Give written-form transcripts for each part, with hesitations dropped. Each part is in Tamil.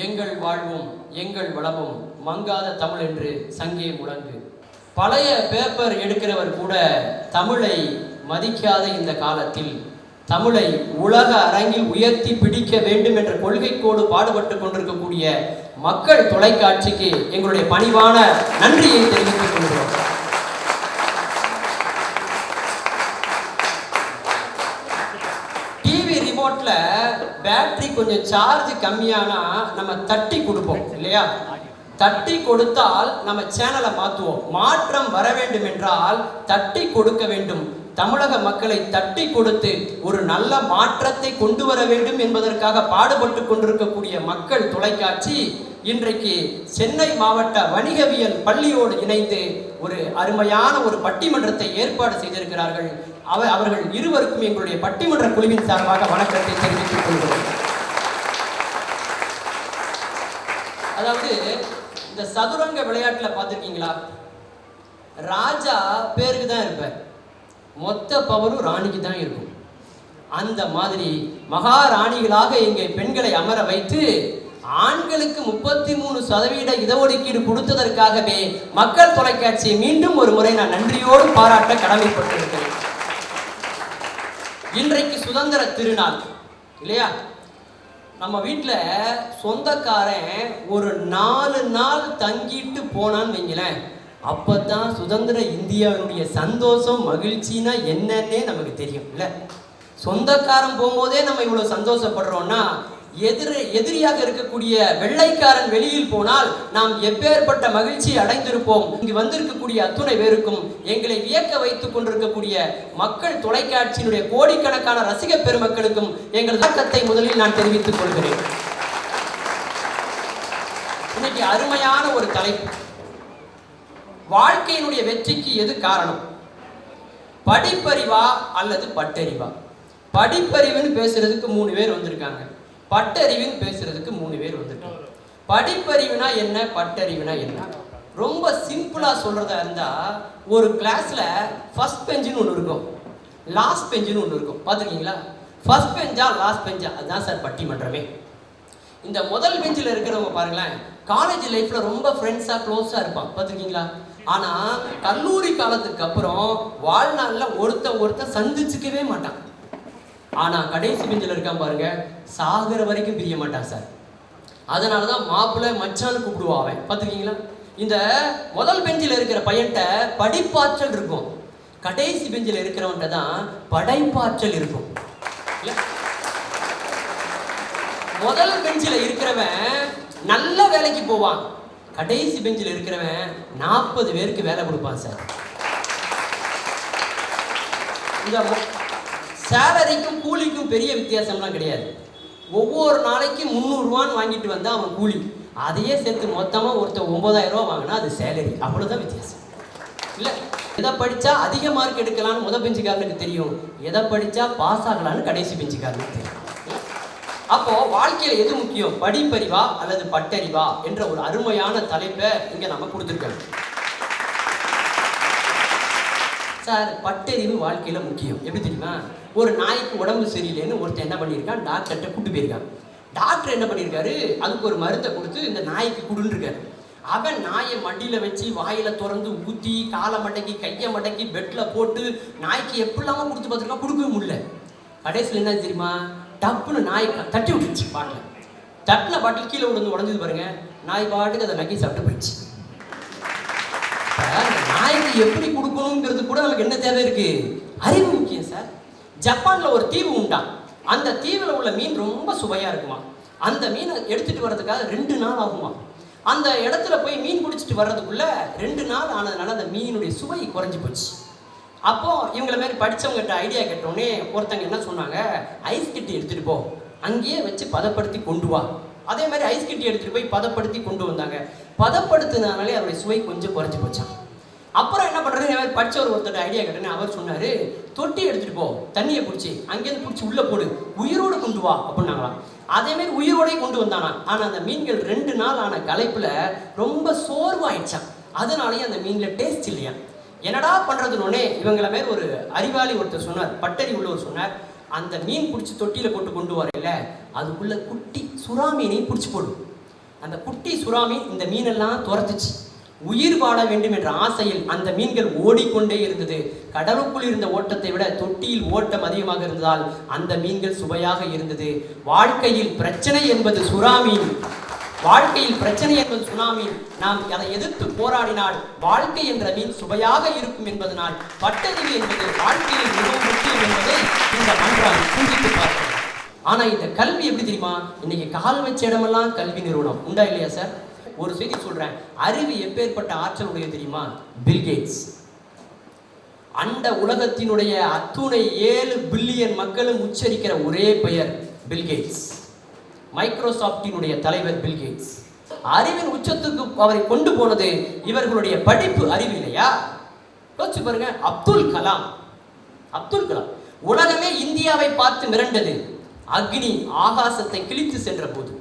எங்கள் வாழ்வும் எங்கள் வளமும் மங்காத தமிழ் என்று சங்கே முழங்கு. பழைய பேப்பர் எடுக்கிறவர் கூட தமிழை மதிக்காத இந்த காலத்தில் தமிழை உலக அரங்கில் உயர்த்தி பிடிக்க வேண்டும் என்ற கொள்கைக்கோடு பாடுபட்டு கொண்டிருக்கக்கூடிய மக்கள் தொலைக்காட்சிக்கு எங்களுடைய பணிவான நன்றியை தெரிவித்துக் கொள்கிறோம். டிவி ரிமோட்ல பேட்டரி கொஞ்சம் சார்ஜ் கம்மியானா நம்ம தட்டி கொடுப்போம் இல்லையா? தட்டி கொடுத்தால் நம்ம சேனலை மாற்றுவோம். மாற்றம் வர வேண்டும் என்றால் தட்டி கொடுக்க வேண்டும். தமிழக மக்களை தட்டி கொடுத்து ஒரு நல்ல மாற்றத்தை கொண்டு வர வேண்டும் என்பதற்காக பாடுபட்டு கொண்டிருக்கக்கூடிய மக்கள் தொலைக்காட்சி இன்றைக்கு சென்னை மாவட்ட வணிகவியல் பள்ளியோடு இணைந்து ஒரு அருமையான ஒரு பட்டிமன்றத்தை ஏற்பாடு செய்திருக்கிறார்கள். அவர்கள் இருவருக்கும் எங்களுடைய பட்டிமன்ற குழுவின் சார்பாக வணக்கத்தை தெரிவித்துக் கொள்கிறோம். அதாவது இந்த சதுரங்க விளையாட்டுல பார்த்துருக்கீங்களா? ராஜா பேருக்கு தான் இருப்பார், மொத்த பவரும் ராணிக்கு தான் இருக்கும். அந்த மாதிரி மகாராணிகளாக இங்கே பெண்களை அமர வைத்து ஆண்களுக்கு 33% இடஒதுக்கீடு கொடுத்ததற்காகவே மக்கள் தொலைக்காட்சியை மீண்டும் ஒரு முறை நான் நன்றியோடு பாராட்ட கடமைப்பட்டிருக்கிறேன். இன்றைக்கு சுதந்திர திருநாள் இல்லையா? நம்ம வீட்டில் சொந்தக்காரன் ஒரு 4 நாள் தங்கிட்டு போனான்னு வைங்களேன், அப்பதான் சுதந்திர இந்தியாவுடைய சந்தோஷம் மகிழ்ச்சினா என்னன்னே நமக்கு தெரியும் இல்லை? சொந்தக்காரன் போகும்போதே நம்ம இவ்வளவு சந்தோஷப்படுறோம்னா எதிரியாக இருக்கக்கூடிய வெள்ளைக்காரன் வெளியில் போனால் நாம் எப்பேற்பட்ட மகிழ்ச்சி அடைந்திருப்போம். இங்கு வந்திருக்கக்கூடிய அத்துணை பேருக்கும் எங்களை வியக்க வைத்துக் கொண்டிருக்கக்கூடிய மக்கள் தொலைக்காட்சியினுடைய கோடிக்கணக்கான ரசிக பெருமக்களுக்கும் எங்கள் வணக்கத்தை முதலில் நான் தெரிவித்துக் கொள்கிறேன். இன்னைக்கு அருமையான ஒரு தலைப்பு. வாழ்க்கையினுடைய வெற்றிக்கு எது காரணம்? படிப்பறிவா அல்லது பட்டறிவா? படிப்பறிவுன்னு பேசுறதுக்கு 3 பேர் வந்திருக்காங்க, பட்டறிவுன்னு பேசுறதுக்கு 3 பேர் வந்திருக்காங்க. படிப்பறிவுனா என்ன, பட்டறிவுனா என்ன? ரொம்ப சிம்பிளா சொல்றதா இருந்தா, ஒரு கிளாஸ்ல ஃபர்ஸ்ட் பெஞ்சுன்னு ஒன்று இருக்கும், லாஸ்ட் பெஞ்சுன்னு ஒன்று இருக்கும். பார்த்துருக்கீங்களா? ஃபர்ஸ்ட் பெஞ்சா லாஸ்ட் பெஞ்சா? அதுதான் சார் பட்டிமன்றமே. இந்த முதல் பெஞ்சில் இருக்கிறவங்க பாருங்களேன், காலேஜ் லைஃப்ல ரொம்ப ஃப்ரெண்ட்ஸா க்ளோஸா இருப்பான், பார்த்துருக்கீங்களா? ஆனா கல்லூரி காலத்துக்கு அப்புறம் வாழ்நாள்ல ஒருத்த சந்திச்சுக்கவே மாட்டான். ஆனா கடைசி பெஞ்சில் இருக்கான் பாருங்க, சாகர வரைக்கும் பிரிய மாட்டான் சார். அதனாலதான் மாப்பிள்ளை மச்சான்னு கூப்பிடுவான், பார்த்துருக்கீங்களா? இந்த முதல் பெஞ்சில் இருக்கிற பையன்ட்ட படிப்பாற்றல் இருக்கும், கடைசி பெஞ்சில் இருக்கிறவன்ட்ட தான் படைப்பாற்றல் இருக்கும். முதல் பெஞ்சில் இருக்கிறவன் நல்ல வேலைக்கு போவான், கடைசி பெஞ்சில் இருக்கிறவன் 40 பேருக்கு வேலை கொடுப்பான் சார். இந்த சேலரிக்கும் கூலிக்கும் பெரிய வித்தியாசம்லாம் கிடையாது. ஒவ்வொரு நாளைக்கு 300 ரூபான்னு வாங்கிட்டு வந்தா அவன் கூலி, அதையே சேர்த்து மொத்தமாக ஒருத்தர் 9000 ரூபா வாங்கினா அது சேலரி. அவ்வளோதான் வித்தியாசம் இல்லை? எதை படித்தா அதிக மார்க் எடுக்கலான்னு முதல் பெஞ்சுக்காரனுக்கு தெரியும், எதை படித்தா பாஸ் ஆகலான்னு கடைசி பெஞ்சுக்காரனுக்கு தெரியும். அப்போ வாழ்க்கையில எது முக்கியம், படிப்பறிவா அல்லது பட்டறிவா என்ற ஒரு அருமையான தலைப்பை இங்க நம்ம கொடுத்துருக்கோம் சார். பட்டறிவு வாழ்க்கையில முக்கியம். எப்படி தெரியுமா? ஒரு நாய்க்கு உடம்பு சரியில்லைன்னு ஒருத்தர் என்ன பண்ணியிருக்கான், டாக்டர்கிட்ட கூட்டு போயிருக்கான். டாக்டர் என்ன பண்ணியிருக்காரு, அதுக்கு ஒரு மருந்தை கொடுத்து இந்த நாய்க்கு கொடுன்னு இருக்காரு. அவன் நாயை மடியில வச்சு வாயில திறந்து ஊத்தி காலை மடக்கி கையை மடக்கி பெட்ல போட்டு நாய்க்கு எப்படிலாம கொடுத்து பார்த்துருக்கா, கொடுக்கவே முடியல. கடைசியில் என்ன தெரியுமா, டப்புன்னு நாய் தட்டி விட்டுருச்சு பாட்டில். தட்டின பாட்டில் கீழே விழுந்து உடஞ்சது பாருங்க, நாய் பாட்டுக்கு அதை நக்கி சாப்பிட்டு போயிடுச்சு. நாய்க்கு எப்படி கொடுக்கணுங்கிறது கூட நமக்கு என்ன தேவை இருக்கு, அறிவு முக்கியம் சார். ஜப்பான்ல ஒரு தீவு உண்டான், அந்த தீவில் உள்ள மீன் ரொம்ப சுவையா இருக்குமா. அந்த மீனை எடுத்துட்டு வர்றதுக்காக 2 நாள் ஆகுமா. அந்த இடத்துல போய் மீன் பிடிச்சிட்டு வர்றதுக்குள்ள 2 நாள் ஆனதுனால அந்த மீனுடைய சுவை குறைஞ்சி போச்சு. அப்போ இவங்கள மாதிரி படித்தவங்ககிட்ட ஐடியா கேட்டோடனே ஒருத்தங்க என்ன சொன்னாங்க, ஐஸ் கட்டி எடுத்துகிட்டு போ, அங்கேயே வச்சு பதப்படுத்தி கொண்டு வா. அதே மாதிரி ஐஸ் கட்டி எடுத்துகிட்டு போய் பதப்படுத்தி கொண்டு வந்தாங்க. பதப்படுத்தினாலே அவருடைய சுவை கொஞ்சம் குறைஞ்சி போச்சான். அப்புறம் என்ன பண்ணுறது, படித்தவர் ஒருத்தர் ஐடியா கேட்டோன்னே அவர் சொன்னார், தொட்டி எடுத்துகிட்டு போ, தண்ணியை பிடிச்சி அங்கேருந்து பிடிச்சி உள்ளே போடு, உயிரோடு கொண்டு வா அப்படின்னாங்களாம். அதேமாரி உயிரோடே கொண்டு வந்தானா. ஆனால் அந்த மீன்கள் 2 நாள் ஆன களைப்பில் ரொம்ப சோர்வாயிடுச்சான். அதனாலேயே அந்த மீனில் டேஸ்ட் இல்லையா. என்னடா பண்றதுன்னு இவங்கள மாதிரி ஒரு அறிவாளி ஒருத்தர் சொன்னார், பட்டறி உள்ளவர் சொன்னார், அந்த மீன் பிடிச்சி தொட்டியில போட்டு கொண்டு வரல, அதுக்குள்ள குட்டி சுறா மீனையும் பிடிச்சி போடும். அந்த குட்டி சுறா மீன் இந்த மீனெல்லாம் துரத்துச்சு. உயிர் வாழ வேண்டும் என்ற ஆசையில் அந்த மீன்கள் ஓடிக்கொண்டே இருந்தது. கடலுக்குள் இருந்த ஓட்டத்தை விட தொட்டியில் ஓட்டம் அதிகமாக இருந்ததால் அந்த மீன்கள் சுவையாக இருந்தது. வாழ்க்கையில் பிரச்சனை என்பது சுறா மீன், வாழ்க்கையில் பிரச்சனை என்பது சுனாமீன். நாம் அதை எதிர்த்து போராடினால் வாழ்க்கை என்ற மீன் சுவையாக இருக்கும் என்பதனால் பட்டறிவு என்பது வாழ்க்கையில் மிகவும் முக்கியம் என்பதை இந்த மன்றம் சிந்தித்து பார்க்கிறோம். ஆனா இந்த கல்வி எப்படி தெரியுமா? இன்னைக்கு கால் வச்ச இடமெல்லாம் கல்வி நிறுவனம் உண்டா இல்லையா சார்? ஒரு செய்தி சொல்றேன், அறிவு எப்பேற்பட்ட ஆற்றல் உடைய தெரியுமா? பில்கேட்ஸ் அண்ட உலகத்தினுடைய அத்துணை 7 பில்லியன் மக்களும் உச்சரிக்கிற ஒரே பெயர் பில்கேட்ஸ். மைக்ரோசாப்டினுடைய தலைவர் பில்கேட்ஸ். அறிவின் உச்சத்துக்கு அவரை கொண்டு போனது இவர்களுடைய படிப்பு அறிவு இல்லையா? யோசிச்சு பாருங்க. அப்துல் கலாம் உலகமே இந்தியாவை பார்த்து மிரண்டது. அக்னி ஆகாசத்தை கிழித்து சென்ற போது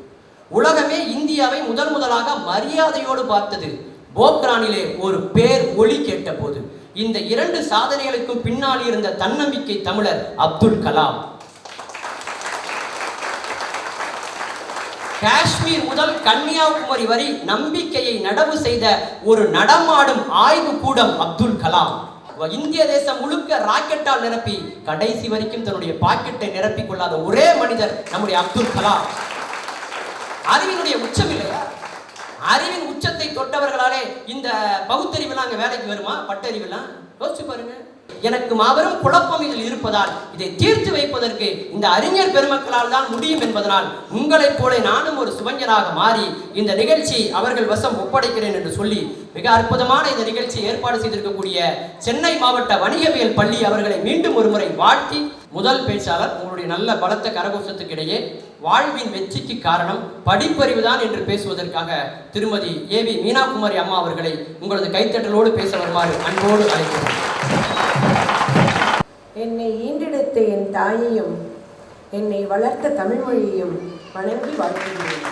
உலகமே இந்தியாவை முதலாக மரியாதையோடு பார்த்தது. போக்ரானிலே ஒரு பேர் ஒளி கேட்ட போது. இந்த 2 சாதனைகளுக்கும் பின்னால் இருந்த தன்னம்பிக்கை தமிழர் அப்துல் கலாம். காஷ்மீர் முதல் கன்னியாகுமரி வரை நம்பிக்கையை நடவு செய்த ஒரு நடமாடும் ஆய்வு கூடம் அப்துல் கலாம். இந்திய தேசம் முழுக்க ராக்கெட்டால் நிரப்பி கடைசி வரைக்கும் தன்னுடைய பாக்கெட்டை நிரப்பிக் கொள்ளாத ஒரே மனிதர் நம்முடைய அப்துல் கலாம். அறிவினுடைய உச்சம் இல்லையா? அறிவின் உச்சத்தை தொட்டவர்களாலே இந்த பகுத்தறிவெல்லாம் அங்க வேலைக்கு வருமா? பட்டறிவெல்லாம் யோசிச்சு பாருங்க. எனக்கு மாபெரும் குழப்பம் இதில் இருப்பதால் இதை தீர்த்து வைப்பதற்கு இந்த அறிஞர் பெருமக்களால் தான் முடியும் என்பதனால் உங்களைப் போல நானும் ஒரு சுவஞ்சராக மாறி இந்த நிகழ்ச்சி அவர்கள் வசம் ஒப்படைக்கிறேன் என்று சொல்லி மிக அற்புதமான இந்த நிகழ்ச்சியை ஏற்பாடு செய்திருக்கக்கூடிய சென்னை மாவட்ட வணிகவியல் பள்ளி அவர்களை மீண்டும் ஒரு முறை வாழ்த்தி, முதல் பேச்சாளர் உங்களுடைய நல்ல பலத்த கரகோஷத்துக்கு இடையே வாழ்வின் வெற்றிக்கு காரணம் படிப்பறிவுதான் என்று பேசுவதற்காக திருமதி ஏவி மீனாகுமாரி அம்மா அவர்களை உங்களது கைத்தட்டலோடு பேச வருமாறு அன்போடு அழைக்கிறேன். என்னை ஈண்டெடுத்த என் தாயையும் என்னை வளர்த்த தமிழ்மொழியையும் வணங்கி வாழ்கின்றேன்.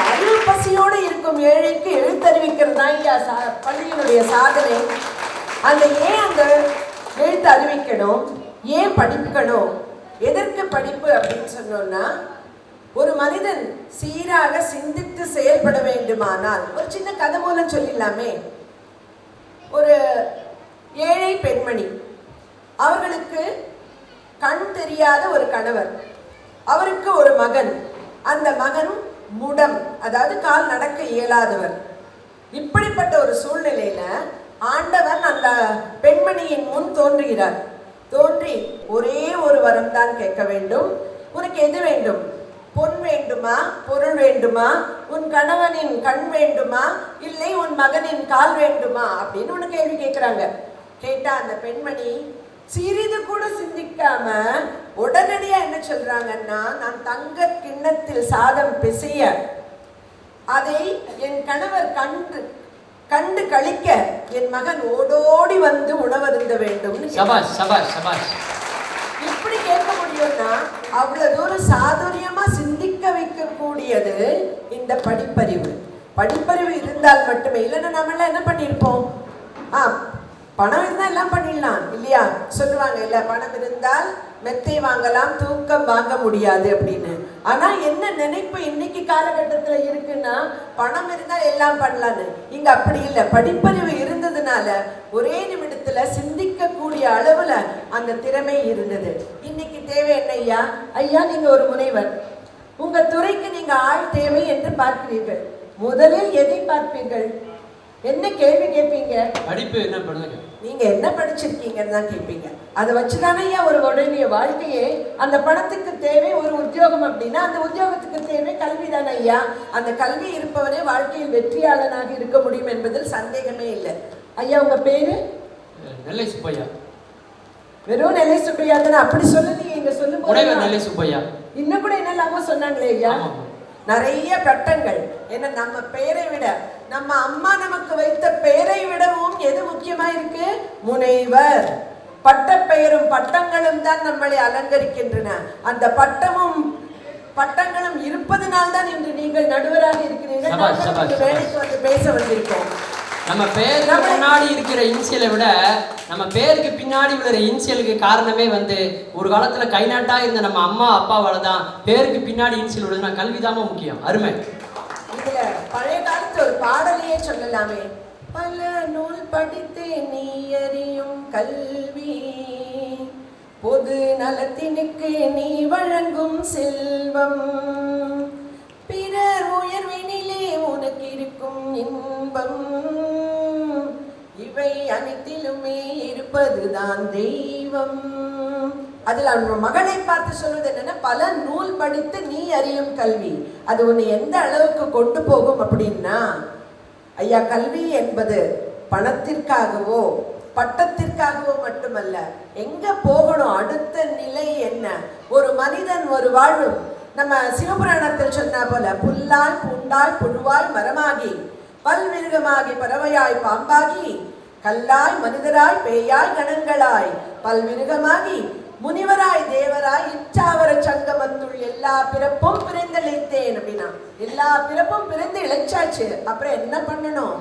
அறிவு பசியோடு இருக்கும் ஏழைக்கு எழுத்தறிவிக்கிறது தான் பள்ளியினுடைய சாதனை. அந்த எழுத்து அறிவிக்கணும், ஏன் படிக்கணும், எதற்கு படிப்பு அப்படின்னு சொன்னோம்னா, ஒரு மனிதன் சீராக சிந்தித்து செயல்பட வேண்டுமானால் ஒரு சின்ன கதை மூலம் சொல்லிடலாமே. ஒரு ஏழை பெண்மணி, அவர்களுக்கு கண் தெரியாத ஒரு கணவர், அவருக்கு ஒரு மகன், அந்த மகன் முடம், அதாவது கால் நடக்க இயலாதவர். இப்படிப்பட்ட ஒரு சூழ்நிலையில ஆண்டவன் அந்த பெண்மணியின் முன் தோன்றுகிறார். தோன்றி ஒரே ஒரு வரம் தான் கேட்க வேண்டும், உனக்கு எது வேண்டும்? பொன் வேண்டுமா, பொருள் வேண்டுமா, உன் கணவனின் கண் வேண்டுமா, இல்லை உன் மகனின் கால் வேண்டுமா அப்படின்னு உனக்கு கேள்வி கேட்கிறாங்க. கேட்டா அந்த பெண்மணி சிறிது கூட சிந்திக்காம உடனடியா என்ன சொல்றாங்கன்னா, நான் தங்க கிண்ணத்தில் சாதம் பிசைய அதை என் கணவர் கண்டு கழிக்க என் மகன் ஓடோடி வந்து உணவருந்த வேண்டும். எப்படி கேட்க முடியும்னா, அவ்வளவு தூரம் சாதுரியமா சிந்திக்க வைக்கக்கூடியது இந்த படிப்பறிவு. படிப்பறிவு இருந்தால் மட்டுமே, இல்லைன்னா நம்ம எல்லாம் என்ன பண்ணிருப்போம்? பணம் இருந்தால் எல்லாம் பண்ணிடலாம் இல்லையா? சொல்லுவாங்க இல்ல, பணம் இருந்தால் மெத்தை வாங்கலாம், தூக்கம் வாங்க முடியாது அப்படின்னு. ஆனா என்ன நினைப்பு இன்னைக்கு காலகட்டத்துல இருக்குன்னா, பணம் இருந்தால் எல்லாம் பண்ணலான்னு. இங்க அப்படி இல்லை. படிப்பறிவு இருந்ததுனால ஒரே நிமிடத்துல சிந்திக்கக்கூடிய அளவுல அந்த திறமை இருந்தது. இன்னைக்கு தேவை என்ன ஐயா? ஐயா நீங்க ஒரு முனைவர், உங்க துறைக்கு நீங்க ஆள் தேவை என்று பார்க்கிறீர்கள். முதலில் எதை பார்ப்பீர்கள்? என்ன கேள்வி கேட்பீங்க? படிப்பு என்ன பண்ணுங்க, நீங்க என்ன படிச்சிருக்கீங்கன்னு தான் கேட்பீங்க. அதை வச்சுதானே ஒரு உடனே வாழ்க்கையே. அந்த பணத்துக்கு தேவை ஒரு உத்தியோகம் அப்படின்னா அந்த உத்தியோகத்துக்கு தேவை கல்வி தானே ஐயா. அந்த கல்வி இருப்பவனே வாழ்க்கையில் வெற்றியாளனாக இருக்க முடியும் என்பதில் சந்தேகமே இல்லை. ஐயா உங்க பேரு? நெல்லை சுப்பையா. வெறும் நெல்லை சுப்பையா தானே? அப்படி சொல்லலையே, இங்க சொல்லுங்க நெல்லை சுப்பையா. இன்னும் கூட என்னெல்லாமோ சொன்னாங்களே ஐயா, நிறைய பட்டங்கள். ஏன்னா நம்ம பெயரை விட, நம்ம அம்மா நமக்கு வைத்த பெயரை விடவும் எது முக்கியமா இருக்கு? முனைவர். பட்டப்பெயரும் பட்டங்களும் தான் நம்மளை அலங்கரிக்கின்றன. அந்த பட்டங்களும் இருப்பதனால்தான் இன்று நீங்கள் நடுவராக இருக்கிறீர்கள். வேலைக்கு வந்து பேச வந்திருக்கோம். நம்ம பேருக்கு முன்னாடி இருக்கிற இன்சியலை விட நம்ம பேருக்கு பின்னாடி விழுற இன்சியலுக்கு காரணமே வந்து ஒரு காலத்துல கை நாட்டா இருந்த நம்ம அம்மா அப்பாவால தான் பேருக்கு பின்னாடி இன்சியல் விழுதுனா கல்விதாம முக்கியம். அருமை. இதுல பழைய காலத்து ஒரு பாடலையே சொல்லலாமே. பல நூல் படித்து நீ அறியும் கல்வி, பொது நலத்தினுக்கு நீ வழங்கும் செல்வம், பிறர் உயர்வினிலே உனக்கு இருக்கும் இன்பம், இவை அனைத்திலுமே இருப்பதுதான் தெய்வம். அதுல அந்த மகளை பார்த்து சொல்வது என்னன்னா, பல நூல் படித்து நீ அறியும் கல்வி, அது உன்னை எந்த அளவுக்கு கொண்டு போகும் அப்படின்னா, ஐயா கல்வி என்பது பணத்திற்காகவோ பட்டத்திற்காகவோ மட்டுமல்ல, எங்க போகணும், அடுத்த நிலை என்ன, ஒரு மனிதன் ஒரு வாழும். நம்ம சிவபுராணத்தில் சொன்ன போல புல்லாய் பூண்டாய் புழுவாய் மரமாகி பல்விருகமாகி பறவையாய் பாம்பாகி கல்லாய் மனிதராய் பேயாய் கணங்களாய் பல்விருகமாகி முனிவராய் தேவராய் இச்சாவர சங்கமத்துள் எல்லா பிறப்பும் பிறந்தளித்தேன் அப்படின்னா, எல்லா பிறப்பும் பிறந்து இழைச்சாச்சு. அப்புறம் என்ன பண்ணணும்,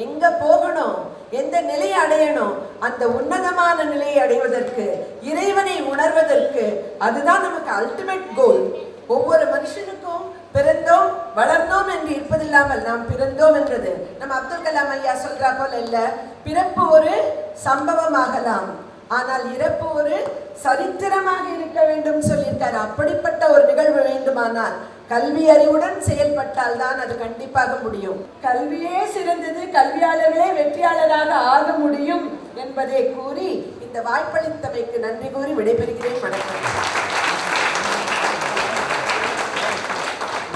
எங்க போகணும், எந்த நிலையை அடையணும், அந்த உன்னதமான நிலையை அடைவதற்கு, இறைவனை உணர்வதற்கு, அதுதான் நமக்கு அல்டிமேட் கோல். ஒவ்வொரு மனுஷனுக்கும் பிறந்தோம் வளர்ந்தோம் என்று இருப்பதில்லாமல் நாம் பிறந்தோம் என்றது நம்ம அப்துல் கலாம் ஐயா சொல்றா போல இல்ல, பிறப்பு ஒரு சம்பவமாகலாம், ஆனால் இறப்பு ஒரு சரித்திரமாக இருக்க வேண்டும் சொல்லியிருக்காரு. அப்படிப்பட்ட ஒரு நிகழ்வு வேண்டுமானால் கல்வி அறிவுடன் செயல்பட்டால் தான் அது கண்டிப்பாக முடியும். கல்வியே சிறந்தது, கல்வியாளர்களே வெற்றியாளராக ஆக முடியும் என்பதை கூறி இந்த வாய்ப்பளித்தமைக்கு நன்றி கூறி விடைபெறுகிறேன். வணக்கம்.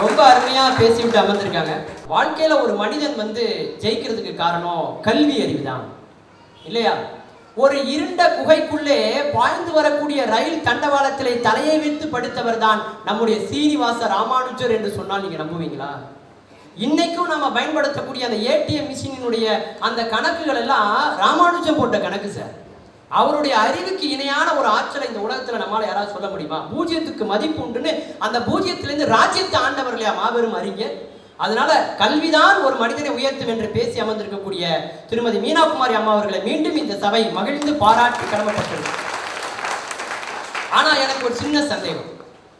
ரொம்ப அருமையா பேசிவிட்டு அமர்ந்திருக்காங்க. வாழ்க்கையில ஒரு மனிதன் வந்து ஜெயிக்கிறதுக்கு காரணம் கல்வி அறிவு தான் இல்லையா? ஒரு இருண்ட குகைக்குள்ளே பாய்ந்து வரக்கூடிய ரயில் தண்டவாளத்திலே தலையை வைத்து படுத்தவர் தான் நம்முடைய சீனிவாச ராமானுஜர் என்று சொன்னால் நீங்க நம்புவீங்களா? இன்னைக்கும் நம்ம பயன்படுத்தக்கூடிய அந்த ஏடிஎம் மிஷினுடைய அந்த கணக்குகள் எல்லாம் ராமானுஜம் போட்ட கணக்கு சார். அவருடைய அறிவுக்கு இணையான ஒரு ஆற்றலை இந்த உலகத்துல நம்மளால யாராவது சொல்ல முடியுமா? பூஜ்ஜியத்துக்கு மதிப்பு உண்டுன்னு அந்த பூஜ்ஜியத்திலிருந்து ராஜ்யத்தை ஆண்டவர்களையா மாபெரும் அறிஞர். அதனால கல்விதான் ஒரு மனிதனை உயர்த்தும் என்று பேசி அமர்ந்திருக்கக்கூடிய திருமதி மீனாகுமாரி அம்மா அவர்களை மீண்டும் இந்த சபை மகிழ்ந்து பாராட்டி கடமைப்பட்டது. ஆனா எனக்கு ஒரு சின்ன சந்தேகம்,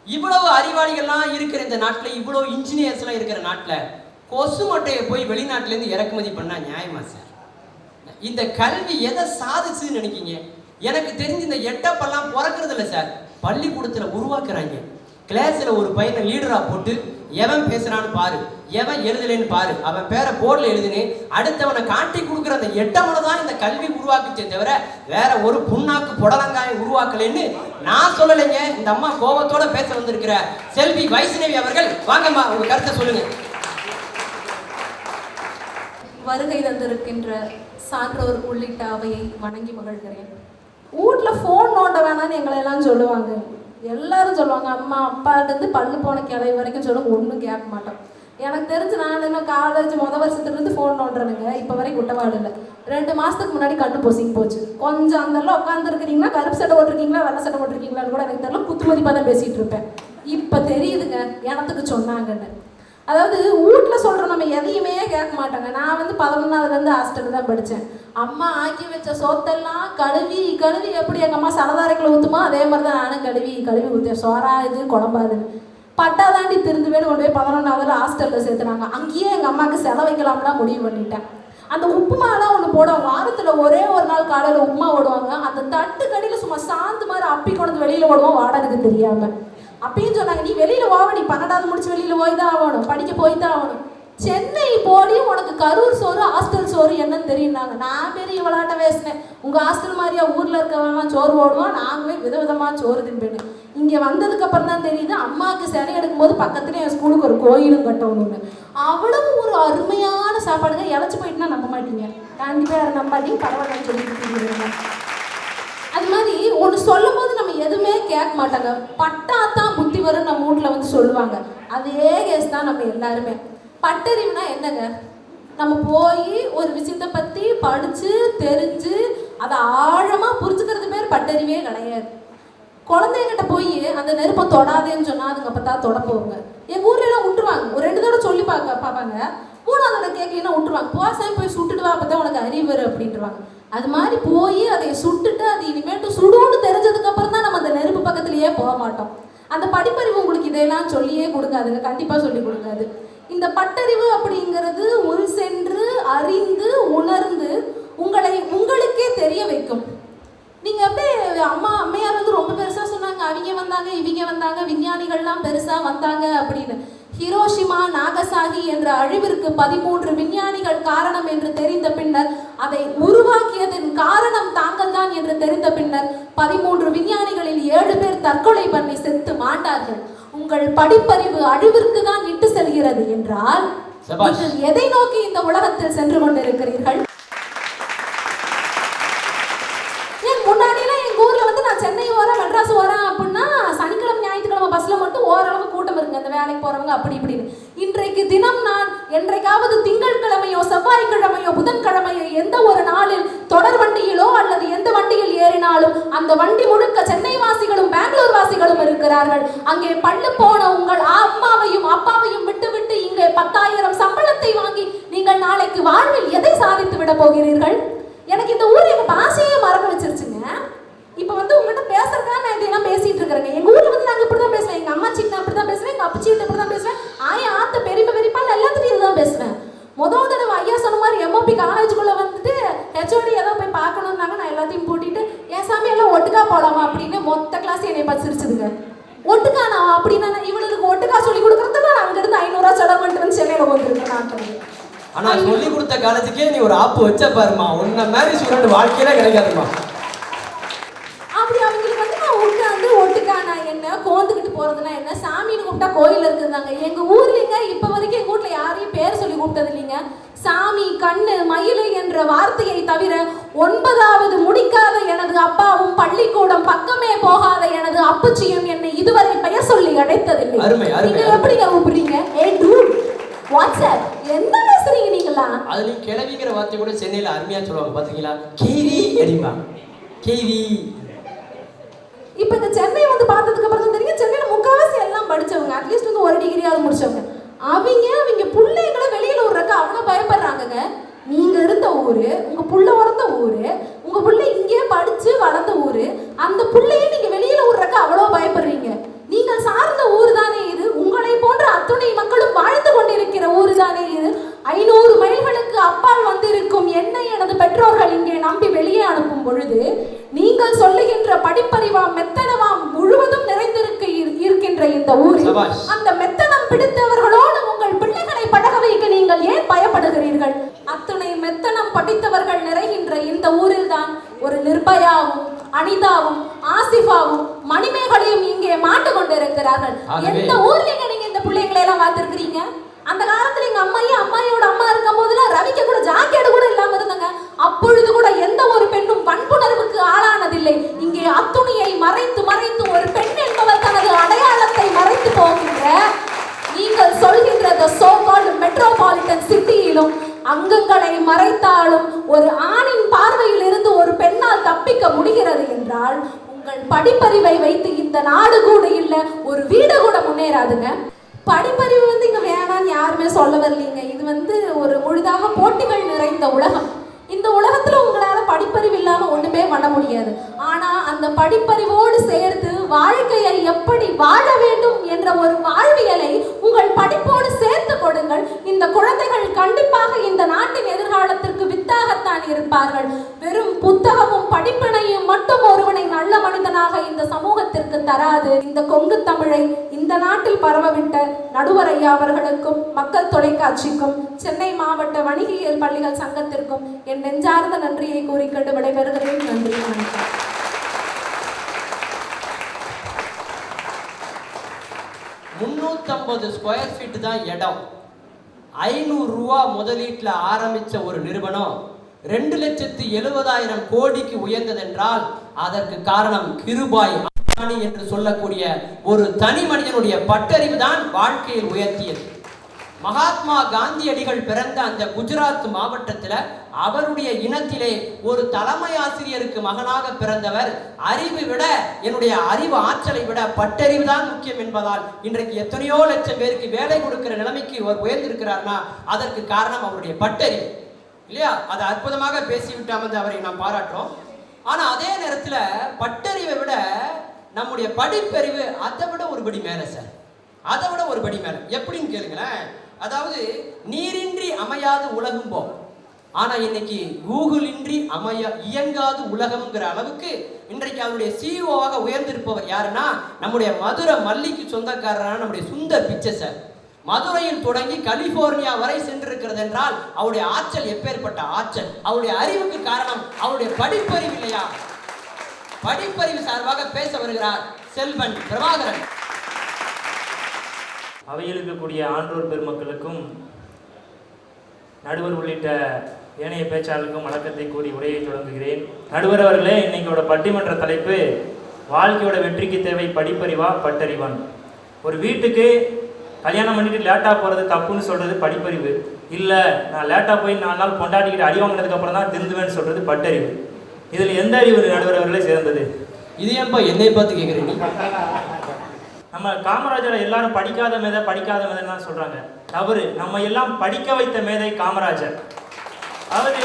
இவ்வளவு அறிவாளிகள்லாம் இருக்கிற இந்த நாட்டில், இவ்வளவு இன்ஜினியர்ஸ் எல்லாம் இருக்கிற நாட்டில் கொசு மட்டையை போய் வெளிநாட்டுல இருந்து இறக்குமதி பண்ணா நியாயமா சார்? இந்த கல்வி எதை சாதிச்சுன்னு நினைக்கிங்க? எனக்கு தெரிஞ்சு இந்த எட்டப்பெல்லாம் பிறக்கிறது இல்லை சார், பள்ளிக்கூடத்துல உருவாக்குறாங்க. கிளாஸ்ல ஒரு பையனை லீடரா போட்டு எவன் பேசுறான்னு பாரு, எவன் எழுதலைன்னு பாரு, அவன் பேரை போர்டில் எழுதுனே அடுத்தவனை காட்டி கொடுக்குற அந்த எட்டவனை தான் இந்த கல்வி உருவாக்குச்சே தவிர வேற ஒரு புண்ணாக்கு புடலங்காயம் உருவாக்கலைன்னு நான் சொல்லலைங்க. இந்த அம்மா கோபத்தோட பேச வந்திருக்கிற செல்வி வைஷ்ணவி அவர்கள், வாங்கம்மா உங்க கருத்தை சொல்லுங்க. வருகை தந்திருக்கின்ற சான்றோர் உள்ளிட்ட அவையை வணங்கி மகிழ்கிறேன். வீட்டில் ஃபோன் நோண்ட வேணான்னு எங்களை எல்லாம் சொல்லுவாங்க, எல்லாரும் சொல்லுவாங்க. அம்மா அப்பாட்டேருந்து பல்லு போன கிளை வரைக்கும் சொல்லுங்க, ஒன்றும் கேட்க மாட்டோம். எனக்கு தெரிஞ்சு நான் இன்னும் காலேஜ் வருஷத்துலேருந்து ஃபோன் நோண்டுறேனுங்க, இப்போ வரைக்கும் குட்டவாடு இல்லை. 2 மாதத்துக்கு முன்னாடி கண்ணு பொசிங்க போச்சு. கொஞ்சம் அந்தெல்லாம் உட்காந்துருக்கிறீங்கன்னா கருப்பு சட்டை போட்டிருக்கீங்களா வெள்ளை சட்டை போட்டிருக்கீங்களான்னு கூட எனக்கு தெரியல, குத்துமதிப்பாக தான் பேசிகிட்டு இருப்பேன். இப்போ தெரியுதுங்க எனத்துக்கு சொன்னாங்கன்னு. அதாவது வீட்டில் சொல்கிற நம்ம எதையுமே கேட்க மாட்டாங்க. நான் வந்து 11ஆவதுலேருந்து ஹாஸ்டலில் தான் படித்தேன். அம்மா ஆக்கி வச்ச சோத்தெல்லாம் கழுவி கழுவி எப்படி எங்கள் அம்மா சரதாரைக்குள்ள ஊற்றுமோ அதே மாதிரி தான் நானும் கழுவி கழுவி ஊற்றேன். சோறா இது குழம்பாதுன்னு பட்டா தாண்டி திருந்து வேணும் கொண்டு போய் 11ஆவதுல ஹாஸ்டலில் சேர்த்துனாங்க. அங்கேயே எங்கள் அம்மாவுக்கு செலவைக்கலாம்லாம் முடிவு பண்ணிட்டேன். அந்த உப்புமாலாம் ஒன்று போடுவாங்க, வாரத்தில் ஒரே ஒரு நாள் காலையில் உப்புமா ஓடுவாங்க. அந்த தட்டு கடியில் சும்மா சாந்து மாதிரி அப்பி கொண்டு வெளியில் ஓடுவோம் வாடகைக்கு தெரியாமல். அப்பயும் சொன்னாங்க, நீ வெளியில் போவ, நீ 12ஆவது முடிச்சு வெளியில் போய் தான் ஆகணும், படிக்க போய் தான் ஆகணும். சென்னை போடி உனக்கு கரூர் சோறு ஹாஸ்டல் சோறு என்னன்னு தெரியுனாங்க. நான் பெரிய விளாட்ட பேசினேன், உங்கள் ஹாஸ்டல் மாதிரியா ஊரில் இருக்கவங்கலாம் சோறு ஓடுவோம், நாங்களே விதவிதமாக சோறு தின்பேன்னு. இங்கே வந்ததுக்கப்புறம் தான் தெரியுது, அம்மாவுக்கு சிலை எடுக்கும்போது பக்கத்துலேயே என் ஸ்கூலுக்கு ஒரு கோயிலும் கட்டணும்னு. அவ்வளவு ஒரு அருமையான சாப்பாடுங்க. இழைச்சி போயிட்டுனா நம்ப மாட்டீங்க, கண்டிப்பாக யாரும் நம்ப மாட்டீங்க, பரவாயில்லன்னு சொல்லிட்டு. அது மாதிரி ஒன்று சொல்லும் போது நம்ம எதுவுமே கேட்க மாட்டாங்க. பட்டாத்தான் புத்தி வரும் நம்ம வீட்டில் வந்து சொல்லுவாங்க. அதே கேஸ் தான் நம்ம எல்லாருமே. பட்டறிவுனா என்னங்க? நம்ம போய் ஒரு விஷயத்தை பற்றி படித்து தெரிஞ்சு அதை ஆழமாக புரிஞ்சுக்கிறது பேர் பட்டறிவே கிடையாது. குழந்தைங்கிட்ட போய் அந்த நெருப்பை தொடாதேன்னு சொன்னால் அதுங்க அப்போ தான் தொட போகுங்க. எங்கள் ஊர்லலாம் விட்டுருவாங்க, ஒரு 2 தடவை சொல்லி பார்ப்பாங்க. 3ஆவது தடவை கேட்கலன்னா விட்டுருவாங்க. போசாமி போய் சுட்டுட்டு வா, அப்பதான் உனக்கு அறிவு வரும் அப்படின்ட்டுருவாங்க. அது மாதிரி போய் அதை சுட்டுட்டு அது இனிமேட்டு சுடுன்னு தெரிஞ்சதுக்கு அப்புறம் தான் நம்ம அந்த நெருப்பு பக்கத்துலயே போக மாட்டோம். அந்த படிப்பறிவு உங்களுக்கு இதையெல்லாம் சொல்லியே கொடுக்காதுங்க, கண்டிப்பா சொல்லி கொடுக்காது. இந்த பட்டறிவு அப்படிங்கிறது உள் சென்று அறிந்து உணர்ந்து உங்களுக்கே தெரிய வைக்கும். நீங்க அப்படியே அம்மையார் வந்து ரொம்ப பெருசா சொன்னாங்க, அவங்க வந்தாங்க இவங்க வந்தாங்க, விஞ்ஞானிகள்லாம் பெருசா வந்தாங்க அப்படின்னு. ஹிரோஷிமா நாகசாகி என்ற அழிவிற்கு 13 விஞ்ஞானிகள் காரணம் என்று தெரிந்த பின்னர், அதை உருவாக்கியதன் காரணம் தாங்கள் தான் என்று தெரிந்த பின்னர் 13 விஞ்ஞானிகளில் 7 பேர் தற்கொலை பண்ணி செத்து மாட்டார்கள். உங்கள் படிப்பறிவு அழிவிற்கு தான் இட்டு செல்கிறது என்றால் நீங்கள் எதை நோக்கி இந்த உலகத்தில் சென்று கொண்டிருக்கிறீர்கள்? முன்னாடியெல்லாம் எங்க ஊர்ல வந்து நான் சென்னை வரேன் மெட்ராஸ் வரேன் அப்படின்னா சனிக்கிழமை ஞாயிற்றுக்கிழமை பஸ்ல மட்டும் ஓரளவு கூட்டம் இருக்குங்க, அந்த வேலைக்கு போறவங்க அப்படி இப்படின்னு. இன்றைக்கு தினம் நான் என்றைக்காவது திங்கட்கிழமையோ செவ்வாய்க்கிழமையோ புதன்கிழமையோ எந்த ஒரு நாளில் தொடர் வண்டியிலோ அல்லது எந்த வண்டியில் ஏறினாலும் அந்த வண்டி முழுக்க சென்னை வாசிகளும் பெங்களூர் வாசிகளும் இருக்கிறார்கள். அங்கே பள்ளு போன உங்கள் அம்மாவையும் அப்பாவையும் விட்டு விட்டு இங்கே 10,000 சம்பளத்தை வாங்கி நீங்கள் நாளைக்கு வாழ்வில் எதை சாதித்து விட போகிறீர்கள்? எனக்கு இந்த ஊர் எங்க பாஷையே மறக்க வச்சிருச்சுங்க. இப்ப வந்து உங்ககிட்ட பேசுறதுக்காக நான் இதெல்லாம் பேசிட்டு இருக்கிறேங்க. எங்க ஊர்ல வந்து நாங்க இப்படிதான் பேசுவேன், எங்க அம்மா சீட்டு அப்படிதான் பேசுவேன், எங்க அப்பா சீட்டு அப்படிதான் பேசுவேன், ஆத்த பெரியப்பா எல்லாத்துக்கும் இதுதான் பேசுவேன். முதல் தடவை ஐயா சொன்ன மாதிரி எம்ஓபி காலேஜுக்குள்ள வந்துட்டு ஹெச்ஓடி ஏதோ போய் பார்க்கணும்னாங்க. நான் எல்லாத்தையும் போட்டிட்டு என் சாமி எல்லாம் ஒட்டுக்கா போலாமா அப்படின்னு மொத்த கிளாஸ் என்னை பார்த்து சிரிச்சுதுங்க. ஒட்டுக்கா நான் அப்படின்னா இவளுக்கு ஒட்டுக்கா சொல்லி கொடுக்கறதுக்கு நான் அங்கிருந்து 500 ரூபா செலவு பண்ணிட்டு வந்து சென்னையில வந்துருக்கேன் நான். ஆனா சொல்லி கொடுத்த காலேஜுக்கே நீ ஒரு ஆப்பு வச்ச பாருமா, உன்ன மாதிரி ஸ்டூடெண்ட் வாழ்க்கையில கிடைக்காதுமா. அப்படி அவங்களுக்கு வந்து நான் உட்காந்து ஒட்டுக்கானா என்ன கோந்துக்கிட்டு போறதுன்னா என்ன, சாமின்னு கூப்பிட்டா கோயில் இருக்குதாங்க. எங்க ஊர்லங்க இப்ப வரைக்கும் எங்க வீட்டுல யாரையும் பேர் சொல்லி கூப்பிட்டது இல்லைங்க. சாமி, கண்ணு, மயிலு என்ற வார்த்தையை தவிர 9வது முடிக்காத எனது அப்பாவும் பள்ளிக்கூடம் பக்கமே போகாத எனது அப்புச்சியும் என்னை இதுவரை பெயர் சொல்லி அழைத்ததில்லை. நீங்க எப்படிங்க கூப்பிடுறீங்க? ஏய் டூட், வாட்ஸ்அப் என்ன பேசுறீங்க நீங்களா? அதுலயும் கிளவிங்கிற வார்த்தை கூட சென்னையில அருமையா சொல்லுவாங்க பாத்தீங்களா, கேவி அடிமா கேவி. இப்ப இந்த சென்னை வந்து பார்த்ததுக்கு அப்புறம் தான் தெரியும், சென்னையில முக்காவாசி எல்லாம் படிச்சவங்க, அட்லீஸ்ட் வந்து 1 டிகிரியாவது முடிச்சவங்க. அவங்க பிள்ளைங்களை வெளியில விடுறக்கு அவ்வளவு பயப்படுறாங்கங்க. நீங்க இருந்த ஊரு, உங்க புள்ள வளர்ந்த ஊரு, உங்க புள்ள இங்கே படிச்சு வளர்ந்த ஊரு, அந்த புள்ளையை நீங்க வெளியில விடுறக்கு அவ்வளவு பயப்படுறீங்க. நீங்கள் சார்ந்த ஊர் தானே இது, உங்களை போன்ற அத்துணை மக்களும் வாழ்ந்து கொண்டிருக்கிற ஊர் தானே இது. 500 மைல்களுக்கு அப்பால் வந்திருக்கும் என்னை எனது பெற்றோர்கள் இங்கே நம்பி வெளியே அனுப்பும் பொழுது நீங்கள் சொல்லுகின்ற படிப்பறிவாம் மெத்தனவாம் முழுவதும் இருக்கின்ற இந்த ஊரில் அந்த மெத்தனம் பிடித்தவர்களோடு உங்கள் பிள்ளைகளை பழக வைக்க நீங்கள் ஏன் பயப்படுகிறீர்கள்? அத்துணை மெத்தனம் படித்தவர்கள் நிறைகின்ற இந்த ஊரில் தான் ஒரு நிர்பயாவும் அனிதாவும் ஆசிஃபாவும் மணிமேகலையும் இங்கே மாட்டு கொண்டிருக்கிறார்கள். எந்த ஊர்லங்க நீங்க இந்த பிள்ளைங்களை எல்லாம் பார்த்திருக்கிறீங்க? அந்த காலத்துல எங்க அம்மாயோட அம்மா இருக்கும் போதுலாம் ரவிக்க கூட ஜாக்கெட் கூட இல்லாம இருந்தாங்க. அப்பொழுது கூட எந்த ஒரு பெண்ணும் வன்புணர்வுக்கு ஆளானதில்லை. இங்கே அத்துணியை மறைத்து மறைத்து ஒரு பெண் என்பவர் தனது அடையாளத்தை மறைத்து போகின்ற நீங்கள் சொல்கின்ற மெட்ரோபாலிட்டன் சிட்டியிலும் அங்கங்களை மறைத்தாலும் ஒரு ஆணின் பார்வையில் இருந்து ஒரு பெண்ணால் தப்பிக்க முடிகிறது என்றால் உங்கள் படிப்பறிவை வைத்து இந்த நாடு கூட இல்ல, ஒரு வீடு கூட முன்னேறாதுங்க. படிப்பறிவு வந்து இங்க வேணான்னு யாருமே சொல்ல வரலீங்க. இது வந்து ஒரு முழுதாக போட்டிகள் நிறைந்த உலகம். இந்த உலகத்துல உங்களால படிப்பறிவு இல்லாம ஒண்ணுமே பண்ண முடியாது. ஆனா அந்த படிப்பறிவோடு சேர்த்து வாழ்க்கையை எப்படி வாழ வேண்டும் என்ற ஒரு வாழ்வியலை உங்கள் படிப்போடு சேர்த்து கொடுங்கள். இந்த குழந்தைகள் கண்டிப்பாக இந்த நாட்டின் எதிர்காலத்திற்கு வித்தாகத்தான் இருப்பார்கள். வெறும் புத்தகமும் படிப்பினையும் மட்டும் ஒருவனை நல்ல மனிதனாக இந்த சமூகத்திற்கு தராது. இந்த கொங்கு தமிழை இந்த நாட்டில் பரவவிட்ட நடுவர் ஐயா அவர்களுக்கும் மக்கள் தொலைக்காட்சிக்கும் சென்னை மாவட்ட வணிகியல் பள்ளிகள் சங்கத்திற்கும் என் நெஞ்சார்ந்த நன்றியை கூறிக்கொண்டு விடைபெறுகிறேன். நன்றி, வணக்கம். 350 ஸ்கொயர் ஃபீட் தான் இடம். 500 ரூபா முதலீட்டில் ஆரம்பிச்ச ஒரு நிறுவனம் 2,70,000 கோடிக்கு உயர்ந்ததென்றால் அதற்கு காரணம் கிருபாய் அம்பானி என்று சொல்லக்கூடிய ஒரு தனி மனிதனுடைய பட்டறிவு தான் வாழ்க்கையில் உயர்த்தியது. மகாத்மா காந்தியடிகள் பிறந்த அந்த குஜராத் மாவட்டத்தில் அவருடைய இனத்திலே ஒரு தலைமை ஆசிரியருக்கு மகனாக பிறந்தவர். அறிவு விட, என்னுடைய அறிவு ஆற்றலை விட பட்டறிவு தான் முக்கியம் என்பதால் இன்றைக்கு எத்தனையோ லட்சம் பேருக்கு வேலை கொடுக்கிற நிலைமைக்கு அவர் உயர்ந்திருக்கிறார்னா அதற்கு காரணம் அவருடைய பட்டறிவு இல்லையா? அதை அற்புதமாக பேசிவிட்டாமல் அவரை நாம் பாராட்டுறோம். ஆனா அதே நேரத்துல பட்டறிவை விட நம்முடைய படிப்பறிவு அதை விட ஒரு படி மேல சார், அதை விட ஒரு படி மேல. எப்படின்னு கேளுங்களேன். அதாவது நீரின்றி அமையாது உலகம் போ, ஆனா இன்னைக்கு கூகுள் இன்றி இயங்காது உலகம்ங்கிற அளவுக்கு இன்றைக்கு அவருடைய சிஇஓவாக உயர்ந்திருப்பவர் யாருன்னா நம்முடைய மதுரை மல்லிக்கு சொந்தக்காரரான நம்முடைய சுந்தர் பிச்சை சார். மதுரையில் தொடங்கி கலிபோர்னியா வரை சென்றிருக்கிறது என்றால் அவருடைய ஆற்றல் எப்பேற்பட்ட ஆற்றல்! அவருடைய அறிவுக்கு காரணம் அவருடைய படிப்பறிவு இல்லையா? படிப்பறிவு சார்பாக பேச வருகிறார் செல்வன் பிரபாகரன். அவையில் இருக்கக்கூடிய ஆன்றோர் பெருமக்களுக்கும் நடுவர் உள்ளிட்ட ஏனைய பேச்சாளருக்கும் வணக்கத்தை கூறி உரையை தொடங்குகிறேன். நடுவர் அவர்களே, இன்னைக்கோட பட்டிமன்ற தலைப்பு வாழ்க்கையோட வெற்றிக்கு தேவை படிப்பறிவா பட்டறிவான். ஒரு வீட்டுக்கு கல்யாணம் பண்ணிட்டு லேட்டாக போகிறது தப்புன்னு சொல்கிறது படிப்பறிவு. இல்லை, நான் லேட்டாக போய் 4 நாள் கொண்டாடிக்கிட்டு அடி வாங்கினதுக்கு அப்புறம் தான் திருந்துவேன்னு சொல்கிறது பட்டறிவு. இதில் எந்த அறிவு நடுவர் அவர்களே சிறந்தது? இது ஏன்பா என்னை பார்த்து கேட்குறீங்க? நம்ம காமராஜரை எல்லாரும் படிக்காத மேதைன்னு சொல்றாங்க. தவறு. நம்ம எல்லாம் படிக்க வைத்த மேதை காமராஜர். அவரு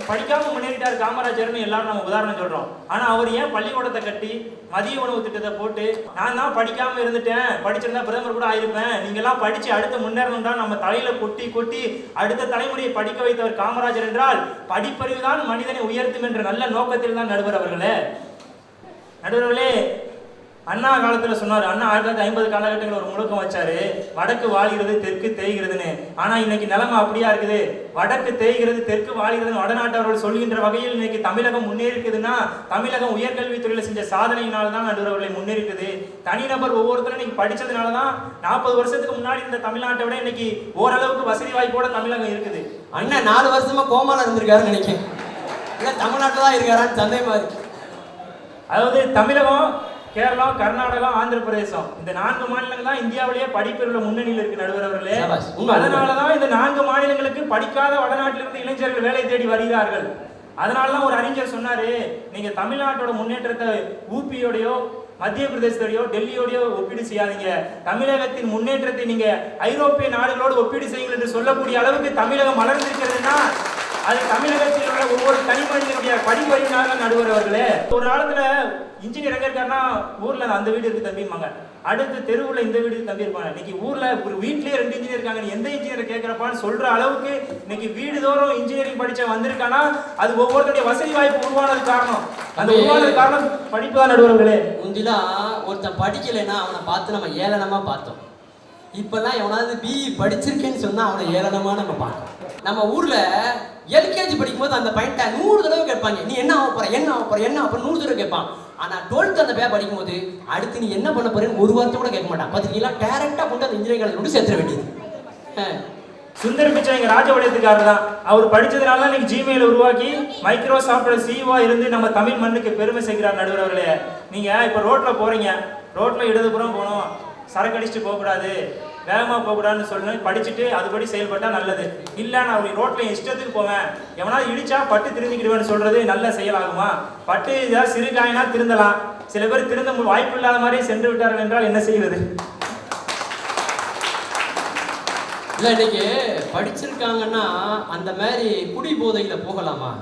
படிக்காம முன்னேறிட்டார் காமராஜர்னு எல்லாரும் நம்ம உதாரணம் சொல்றோம். ஆனா அவர் ஏன் பள்ளிக்கூடத்தை கட்டி மதிய உணவு திட்டத்தை போட்டு நான் தான் படிக்காம இருந்துட்டேன், படிச்சிருந்தா பிரதமர் கூட ஆயிருப்பேன், நீங்க எல்லாம் படிச்சு அடுத்து முன்னேறணும் தான் நம்ம தலையில கொட்டி அடுத்த தலைமுறையை படிக்க வைத்தவர் காமராஜர் என்றால் படிப்பறிவு தான் மனிதனை உயர்த்தும் என்ற நல்ல நோக்கத்தில் தான் நடுவர் அவர்களே அண்ணா காலத்தில் சொன்னார். அண்ணா 1950 காலகட்டங்களில் ஒரு முழக்கம் வச்சாரு, வடக்கு வாழ்கிறது தெற்கு தேய்கிறதுன்னு. ஆனால் இன்னைக்கு நிலைமை அப்படியா இருக்குது. வடக்கு தேய்கிறது தெற்கு வாழ்கிறதுன்னு வடநாட்டவர்கள் சொல்கின்ற வகையில் இன்னைக்கு தமிழகம் முன்னேறி இருக்குதுன்னா தமிழகம் உயர்கல்வித்துறையில் செஞ்ச சாதனையினால தான் நடுவர்களை முன்னேறி இருக்குது. தனிநபர் ஒவ்வொருத்தரும் இன்னைக்கு படித்ததுனால தான் 40 வருஷத்துக்கு முன்னாடி இந்த தமிழ்நாட்டை விட இன்னைக்கு ஓரளவுக்கு வசதி வாய்ப்போட தமிழகம் இருக்குது. அண்ணன் 4 வருஷமா கோமால இருந்திருக்காருன்னு நினைக்கிறேன். இல்லை தமிழ்நாட்டில் தான் இருக்காரான்னு சந்தேகமா இருக்கு. அதாவது தமிழகம், கேரளா, கர்நாடகா, ஆந்திர பிரதேசம் இந்த 4 மாநிலங்கள் தான் இந்தியாவிலேயே படிப்பில் முன்னணியில் இருக்கு நடுவர் அவர்களே. அதனாலதான் இந்த 4 மாநிலங்களுக்கு படிக்காத வடநாட்டிலிருந்து இளைஞர்கள் வேலை தேடி வருகிறார்கள். அதனாலதான் ஒரு அறிஞர் சொன்னாரு, நீங்க தமிழ்நாட்டோட முன்னேற்றத்தை ஊபியோடையோ மத்திய பிரதேசத்தோடையோ டெல்லியோடையோ ஒப்பீடு செய்யாதீங்க, தமிழகத்தின் முன்னேற்றத்தை நீங்க ஐரோப்பிய நாடுகளோடு ஒப்பீடு செய்யுங்கள் என்று சொல்லக்கூடிய அளவுக்கு தமிழகம் வளர்ந்திருக்கிறதுனா அது தமிழகத்தில் உள்ள ஒவ்வொரு தனி மனிதனுடைய படிப்பறிவினால நடுவர் அவர்களே. ஒரு காலத்துல இன்ஜினியர் எங்க இருக்காருன்னா ஊர்ல அந்த வீடு இருக்கு தம்பிம்பாங்க, அடுத்து தெருவுல இந்த வீடு தம்பி இருப்பாங்க. இன்னைக்கு ஊர்ல ஒரு வீட்லயே 2 இன்ஜினியர் இருக்காங்க, எந்த இன்ஜினியர் கேட்கிறப்பான்னு சொல்ற அளவுக்கு இன்னைக்கு வீடு தோறும் இன்ஜினியரிங் படிச்ச வந்திருக்கானா அது ஒவ்வொருத்தருடைய வசதி வாய்ப்பு உருவானது காரணம். அந்த உருவானது காரணம் படிப்பு தான் நடுவர் அவர்களே. முந்திலாம் ஒருத்தன் படிக்கலைன்னா அவனை பார்த்து நம்ம ஏளனமா பார்த்தோம். இப்பெல்லாம் எவனாவது பிஇ படிச்சிருக்கேன்னு சொன்னா அவனை ஏளனமா நம்ம பார்க்கணும். நம்ம ஊர்ல எல்கேஜி படிக்கும்போது அந்த பையன்ட்ட 100 தடவை கேட்பாங்க, நீ என்ன ஆக போற 100 தடவை கேட்பான். ஆனா 12th அந்த பையன் படிக்கும்போது அடுத்து நீ என்ன பண்ண போறேன்னு ஒரு வார்த்தை கூட கேட்க மாட்டான். பாத்தீங்களா, டைரக்டா கொண்டு அந்த இன்ஜினியரிங் காலேஜ் கொண்டு சேர்த்துற வேண்டியது. சுந்தர் பிச்சை எங்க ராஜபாளையத்துக்காரர் தான். அவர் படிச்சதுனால தான் இன்னைக்கு ஜிமெயில் உருவாக்கி மைக்ரோசாஃப்டோட சிஇஓ இருந்து நம்ம தமிழ் மண்ணுக்கு பெருமை சேர்க்கிறார் நடுவர் அவர்களே. நீங்க இப்ப ரோட்ல போறீங்க, ரோட்ல இடதுபுறம் போகணும், சரக்கு அடிச்சுட்டு போகக்கூடாது, வேகமாக போகக்கூடாதுன்னு சொல்லணும். படிச்சுட்டு அதுபடி செயல்பட்டா நல்லது. இல்லை நான் அப்படி ரோட்டில் இஷ்டத்துக்கு போவேன், எவனாவது இடிச்சா பட்டு திருந்திக்கிடுவேன்னு சொல்றது நல்ல செயலாகுமா? பட்டு ஏதாவது சிறு காயினா திருந்தலாம், சில பேர் திருந்த வாய்ப்பு இல்லாத மாதிரி சென்று விட்டார்கள் என்றால் என்ன செய்வது? இல்லை இன்னைக்கு படிச்சிருக்காங்கன்னா அந்த மாதிரி குடி போதையில் போகலாமா?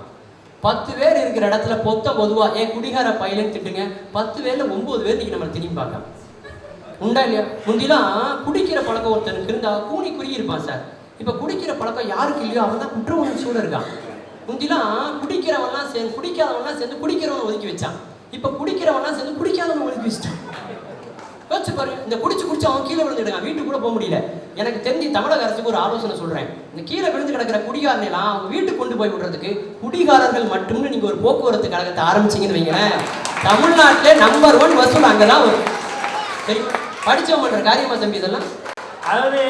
10 பேர் இருக்கிற இடத்துல பொதுவா ஏன் குடிகார பையலன்னு திட்டுங்க, 10 பேர்ல 9 பேர் நீங்க நம்ம திரும்பி பார்க்கலாம். உண்டா இல்லையா? முந்திலாம் குடிக்கிற பழக்கம் ஒருத்தனுக்கு இருந்தா கூனி குறுகி இருப்பான் சார். இப்ப குடிக்கிற பழக்கம் யாருக்கு இல்லையோ அவன் தான் குற்ற உணர்ச்சியோட இருக்கான். முந்திலாம் குடிக்கிறவன்லாம் சேர்ந்து குடிக்காதவன்லாம் சேர்ந்து குடிக்கிறவனை ஒதுக்கி வச்சான். இப்ப குடிக்கிறவன்லாம் சேர்ந்து குடிக்காதவனை ஒதுக்கி வச்சுட்டான். யோசிச்சு பாரு, இந்த குடிச்சு அவன் கீழே விழுந்துடுங்க, வீட்டுக்கு கூட போக முடியல. எனக்கு தெரிஞ்சு தமிழக அரசுக்கு ஒரு ஆலோசனை சொல்றேன், இந்த கீழே விழுந்து கிடக்கிற குடிகாரனெல்லாம் அவங்க வீட்டுக்கு கொண்டு போய் விடுறதுக்கு குடிகாரர்கள் மட்டும்னு நீங்க ஒரு போக்குவரத்து கழகத்தை ஆரம்பிச்சீங்கன்னு வைங்களேன், தமிழ்நாட்டிலே நம்பர் 1 வசூல் அங்கதான் வரும். சரி, படிச்சவன் பண்ற காரியமா தம்பி இதெல்லாம்? அதாவது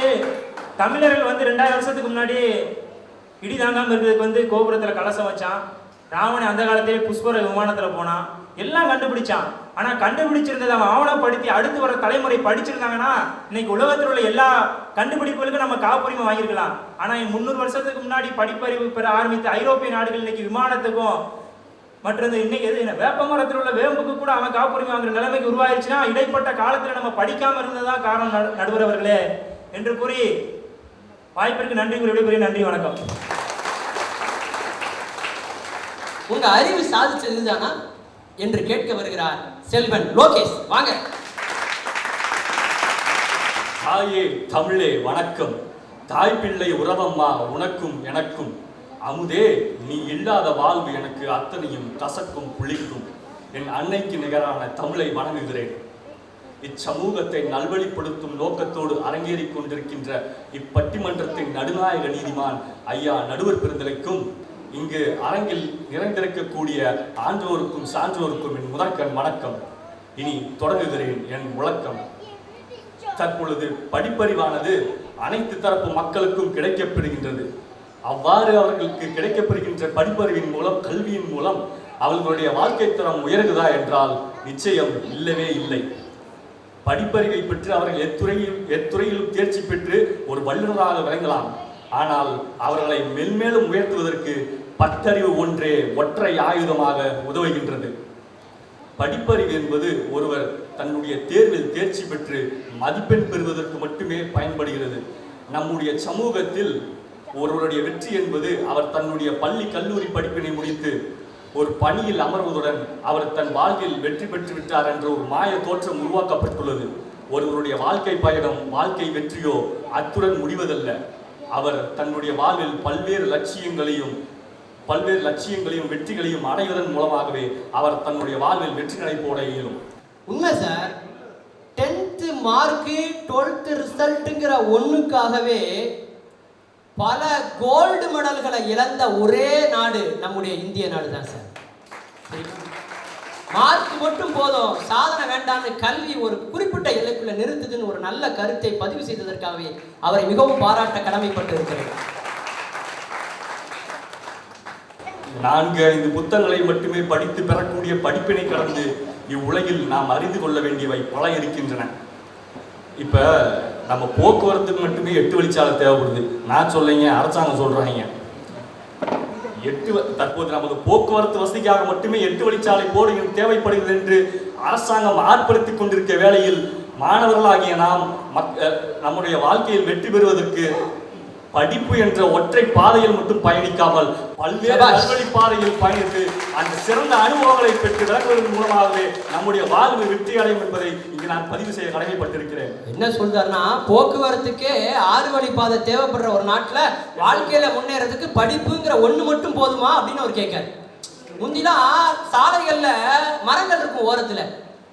தமிழர்கள் 2000 வருஷத்துக்கு முன்னாடி இடி தாங்காம இருக்கிறதுக்கு கோபுரத்துல கலசம் வச்சான். ராவணன் அந்த காலத்திலே புஷ்பர விமானத்துல போனான், எல்லாம் கண்டுபிடிச்சான். ஆனா கண்டுபிடிச்சிருந்ததை அவன் ஆவணப்படுத்தி அடுத்து வர தலைமுறை படிச்சிருந்தாங்கன்னா இன்னைக்கு உலகத்தில் உள்ள எல்லா கண்டுபிடிப்புகளுக்கும் நம்ம காப்புரிமை வாங்கியிருக்கலாம். ஆனா 300 வருஷத்துக்கு முன்னாடி படிப்பறிவு பெற ஆரம்பித்த ஐரோப்பிய நாடுகள் இன்னைக்கு விமானத்துக்கும் மற்றது இன்னைக்கு எது வேப்பமரத்தில் உள்ள வேம்புக்கு கூட அவன் காப்புரிமை வாங்குற நிலைமைக்கு உருவாயிருச்சுன்னா இடைப்பட்ட காலத்துல நம்ம படிக்காம இருந்ததான் காரணம் நடுவர் அவர்களே என்று கூறி வாய்ப்பிற்கு நன்றி கூறி விடைபெறுகிறேன். நன்றி, வணக்கம். உங்க அறிவு சாதிச்சதுதானா என்று கேட்க வருகிறார் செல்வன் லோகேஷ். வாங்க. தாயே தமிழே வணக்கம். தாய் பிள்ளை உறவம்மா உனக்கும் எனக்கும். அமுதே நீ இல்லாத வாழ்வு எனக்கு அத்தனையும் கசக்கும் புளிக்கும். என் அன்னைக்கு நிகரான தமிழை வணங்குகிறேன். இச்சமூகத்தை நல்வழிப்படுத்தும் நோக்கத்தோடு அரங்கேறிக் கொண்டிருக்கின்ற இப்பட்டிமன்றத்தின் நடுநாயக நீதிமான் ஐயா நடுவர் பெருந்தலைக்கும் இங்கு அரங்கில் நிறைந்திருக்கக்கூடிய ஆன்றோருக்கும் சான்றோருக்கும் என் முதற்கண் வணக்கம். இனி தொடங்குகிறேன் என் முழக்கம். தற்பொழுது படிப்பறிவானது அனைத்து தரப்பு மக்களுக்கும் கிடைக்கப்பெறுகின்றது. அவ்வாறு அவர்களுக்கு கிடைக்கப்பெறுகின்ற படிப்பறிவின் மூலம், கல்வியின் மூலம் அவர்களுடைய வாழ்க்கை தரம் உயர்கிறதா என்றால் நிச்சயம் இல்லவே இல்லை. படிப்பறிவை பெற்று அவர்கள் எத்துறையிலும் தேர்ச்சி பெற்று ஒரு வல்லுநராக விளங்கலாம். ஆனால் அவர்களை மென்மேலும் உயர்த்துவதற்கு பட்டறிவு ஒன்றே ஒற்றை ஆயுதமாக உதவுகின்றது. படிப்பறிவு என்பது ஒருவர் தன்னுடைய தேர்வில் தேர்ச்சி பெற்று மதிப்பெண் பெறுவதற்கு மட்டுமே பயன்படுகிறது. நம்முடைய சமூகத்தில் ஒருவருடைய வெற்றி என்பது அவர் தன்னுடைய பள்ளி கல்லூரி படிப்பினை முடித்து ஒரு பணியில் அமர்வதுடன் அவர் தன் வாழ்வில் வெற்றி பெற்று விட்டார் என்ற ஒரு மாய தோற்றம் உருவாக்கப்பட்டுள்ளது. ஒருவருடைய வாழ்க்கை பயணம், வாழ்க்கை வெற்றியோ அத்துடன் முடிவதல்ல. அவர் தன்னுடைய வாழ்வில் பல்வேறு லட்சியங்களையும் வெற்றிகளையும் அடைவதன் மூலமாகவே அவர் தன்னுடைய வாழ்வில் வெற்றி நடை போட இயலும். உண்மை சார். 10th மார்க்கு 12th ரிசல்ட்டுங்கிற ஒண்ணுக்காகவே பல கோல்டு மெடல்களை இழந்த ஒரே நாடு நம்முடைய இந்திய நாடு தான் சார். மார்க் மட்டும் போதும், சாதனை வேண்டான்னு கல்வி ஒரு குறிப்பிட்ட எல்லைக்குள்ள நிறுத்துதுன்னு ஒரு நல்ல கருத்தை பதிவு செய்ததற்காகவே அவரை மிகவும் பாராட்ட கடமைப்பட்டு இருக்கிறது. 4-5 புத்தகங்களை மட்டுமே படித்து பெறக்கூடிய படிப்பினை கடந்து இவ்வுலகில் நாம் அறிந்து கொள்ள வேண்டியவை பல இருக்கின்றன. இப்ப நம்ம போக்குவரத்துக்கு மட்டுமே 8 வழிச்சாலை தேவைப்படுது. நான் சொல்லைங்க, அரசாங்கம் சொல்றாங்க. தற்போது நமது போக்குவரத்து வசதிக்காக மட்டுமே 8 வழிச்சாலை போடுகிற தேவைப்படுகிறது என்று அரசாங்கம் ஆர்ப்பரித்துக் கொண்டிருக்க வேளையில் மாணவர்களாகிய நாம் நம்முடைய வாழ்க்கையில் வெற்றி பெறுவதற்கு படிப்பு என்ற ஒற்றை பாதையில் மட்டும் பயணிக்காமல் பல்வேறு நல்வழி பாதையில் பயணித்து அந்த சிறந்த அனுபவங்களை பெற்று விளங்குவதன் மூலமாகவே நம்முடைய வாழ்வு வெற்றி அடையும் என்பதை இங்கு நான் பதிவு செய்ய கடமைப்பட்டிருக்கிறேன். என்ன சொல்றாருன்னா, போக்குவரத்துக்கே 6 வழி பாதை தேவைப்படுற ஒரு நாட்டுல வாழ்க்கையில முன்னேறதுக்கு படிப்புங்கிற ஒண்ணு மட்டும் போதுமா அப்படின்னு அவர் கேட்காரு. முந்திலாம் சாலைகள்ல மரங்கள் இருக்கும் ஓரத்துல.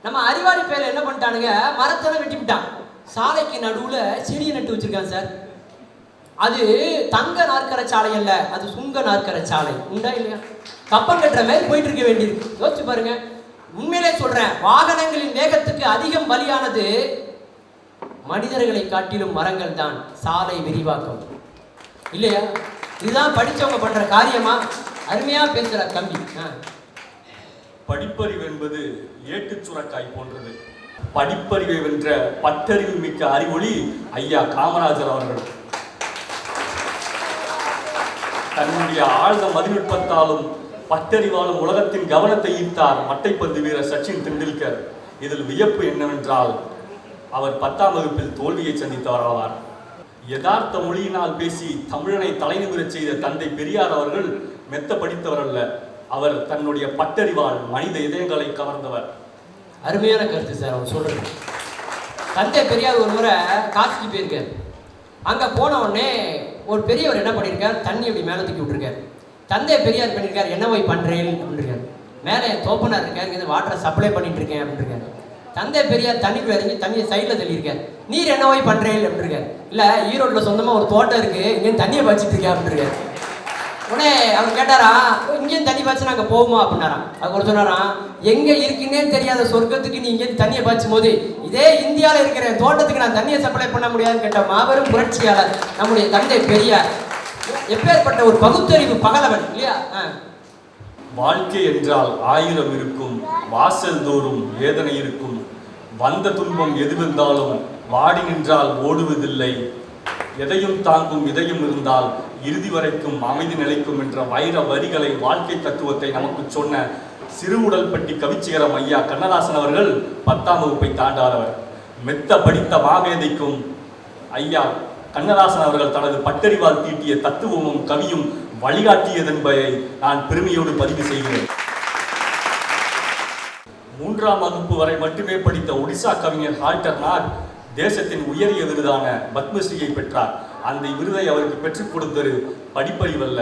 நம்ம அறிவாளி பேர்ல என்ன பண்ணிட்டானுங்க, மரத்தெல்லாம் வெட்டி விட்டான். சாலைக்கு நடுவுல செடியை நட்டு வச்சிருக்கான் சார். அது தங்க நாற்கர சாலை அல்ல, அது சுங்க நாற்கர சாலை. உண்டா இல்லையா? கப்பம் கட்டுற மாதிரி போயிட்டு இருக்க வேண்டியிருக்கு. யோசிச்சு பாருங்க. உண்மையிலே சொல்றேன், வாகனங்களின் வேகத்துக்கு அதிகம் பலியானது மனிதர்களை காட்டிலும் மரங்கள் தான். சாலை விரிவாக்கம் இல்லையா? இதுதான் படிச்சவங்க பண்ற காரியமா? அருமையா பேசுற தம்பி. படிப்பறிவு என்பது ஏட்டு சுரக்காய் போன்றது. படிப்பறிவை வென்ற பட்டறிவு மிக்க அறிவொளி ஐயா காமராஜர் அவர்கள். தன்னுடைய ஆழ்ந்த மதிநுட்பத்தாலும் பட்டறிவாலும் உலகத்தின் கவனத்தை ஈர்த்தார் மட்டைப்பந்து வீரர் சச்சின் தெண்டுல்கர். இதில் வியப்பு என்னவென்றால் அவர் 10ஆம் வகுப்பில் தோல்வியை சந்தித்தவராவார். யதார்த்த மொழியினால் பேசி தமிழனை தலைநிமிரச் செய்த தந்தை பெரியார் அவர்கள் மெத்த படித்தவர் அல்ல. அவர் தன்னுடைய பட்டறிவால் மனித இதயங்களை கவர்ந்தவர். அருமையான கருத்து சார் அவர் சொல்றது. தந்தை பெரியார் ஒரு முறை காசிக்கு போயிருக்கார். அங்க போன உடனே ஒரு பெரியவர் என்ன பண்ணியிருக்கார், தண்ணி அப்படி மேலே தூக்கி விட்டுருக்காரு. தந்தை பெரியார் பண்ணியிருக்காரு, என்ன போய் பண்றேன் அப்படின்னு. மேலே தோப்பனார் இருக்காரு, இங்கே வாட்டரை சப்ளை பண்ணிட்டு இருக்கேன் அப்படின்னு. தந்தை பெரியார் தண்ணிக்குள்ள இறங்கி தண்ணியை சைடில் தள்ளியிருக்காரு. நீர் என்ன போய் பண்றேன் அப்படின்னு. இல்லை, ஈரோட்டில் சொந்தமாக ஒரு தோட்டம் இருக்கு, இங்கேயும் தண்ணியை பாய்ச்சிட்டு இருக்கேன் அப்படின்னு. உடனே அவர் கேட்டாரா, இங்கேயும் தண்ணி பாய்ச்சி நாங்கள் போவோமா அப்படின்னாராம். அவர் சொன்னாராம், எங்கே இருக்குன்னே தெரியாத சொர்க்கத்துக்கு நீ இங்கேருந்து தண்ணியை பாய்ச்சும் போது இதே இந்தியாவில் இருக்கிற தோட்டத்துக்கு நான் தண்ணியை சப்ளை பண்ண முடியாதுன்னு கேட்ட மாபெரும் புரட்சியாளர் நம்முடைய தந்தை பெரியார். எப்பேற்பட்ட ஒரு பகுத்தறிவு பகலவன் இல்லையா? வாழ்க்கை என்றால் 1000 இருக்கும், வாசல் தோறும் வேதனை இருக்கும். வந்த துன்பம் எதுவென்றாலும் வாடி நின்றால் ஓடுவதில்லை. எதையும் தாங்கும் இதயம் இருந்தால் இறுதி வரைக்கும் அமைதி நிலைக்கும் என்ற வைர வரிகளை, வாழ்க்கை தத்துவத்தை நமக்கு சொன்ன சிறுவுடல்பட்டி கவிச்சிகரம் ஐயா கண்ணதாசன் அவர்கள் 10ஆம் வகுப்பை தாண்டாதவர். மெத்த படித்த மாமேதைக்கும் ஐயா கண்ணதாசன் அவர்கள் தனது பட்டறிவால் தீட்டிய தத்துவமும் கவியும் வழிகாட்டியதென்பதை நான் பெருமையோடு பதிவு செய்கிறேன். 3ஆம் வகுப்பு வரை மட்டுமே படித்த ஒடிசா கவிஞர் ஹால்டர் நாட் தேசத்தின் உயரிய விருதான பத்மஸ்ரீயை பெற்றார். அந்த விருதை அவருக்கு பெற்றுக் கொடுத்தது படிப்பறிவல்ல,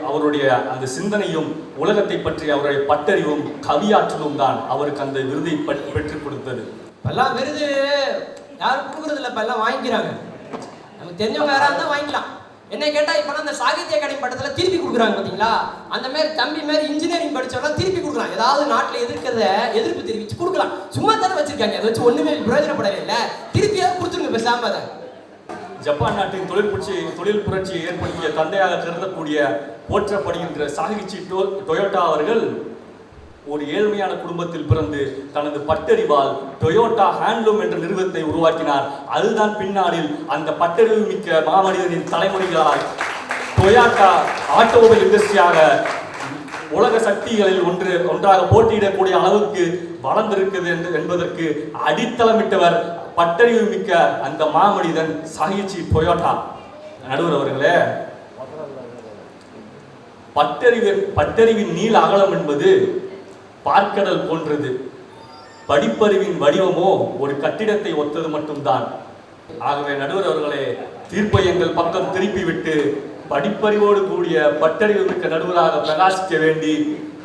அவருடைய அந்த சிந்தனையும் உலகத்தை பற்றி அவருடைய பட்டறிவும் கவியாற்றலும் தான் அவருக்கு அந்த விருதை பெற்றுக் கொடுத்தது. இப்பெல்லாம் விருது யாரும் கொடுக்குறது இல்லை, இப்பெல்லாம் வாங்கிக்கிறாங்க. நமக்கு தெரிஞ்சவங்க யாராவது தான் வாங்கிக்கலாம். என்ன கேட்டால் இப்போ அந்த சாகித்ய அகாடமி பட்டத்தில் திருப்பி கொடுக்குறாங்க பார்த்தீங்களா? அந்த மாதிரி தம்பி மாதிரி இன்ஜினியரிங் படித்தவரெல்லாம் திருப்பி கொடுக்கலாம். ஏதாவது நாட்டில் எதிர்ப்பு தெரிவித்து கொடுக்கலாம். சும்மா தானே வச்சிருக்காங்க, அதை வச்சு ஒன்றுமே பிரயோஜனப்படவே இல்லை. திருப்பியாவது கொடுத்துருங்க பேசாம. அதை ஜப்பான் நாட்டின் தொழில் புரட்சியை ஏற்படுத்திய தந்தையாக கருதக்கூடிய போற்றப்படுகின்ற சாகிச்சி டொயோட்டா அவர்கள் ஒரு ஏழ்மையான குடும்பத்தில் பிறந்து தனது பட்டறிவால் டொயோட்டா ஹேண்ட்லூம் என்ற நிறுவனத்தை உருவாக்கினார். அதுதான் பின்னாளில் அந்த பட்டறிவு மிக்க மாமனிதனின் தலைமுறைகளால் டொயோட்டா ஆட்டோமொபைல் இண்டஸ்ட்ரியாக உலக சக்திகளில் ஒன்றாக போட்டியிடக்கூடிய அளவுக்கு வளர்ந்திருக்கிறது என்பதற்கு அடித்தளமிட்டவர் பட்டறிவு மிக்க அந்த மாமனிதன் சாகிச்சி டொயோட்டா. நடுவர் அவர்களே, பட்டறிவின் நீள அகலம் என்பது பார்க்கடல் போன்றது. படிப்பறிவின் வடிவமோ ஒரு கட்டிடத்தை ஒத்தது மட்டும்தான். ஆகவே நடுவர் அவர்களே, தீர்ப்பை எங்கள் பக்கம் திருப்பிவிட்டு படிப்பறிவோடு கூடிய பட்டறிவு மிக்க நடுவராக பிரகாசிக்க வேண்டி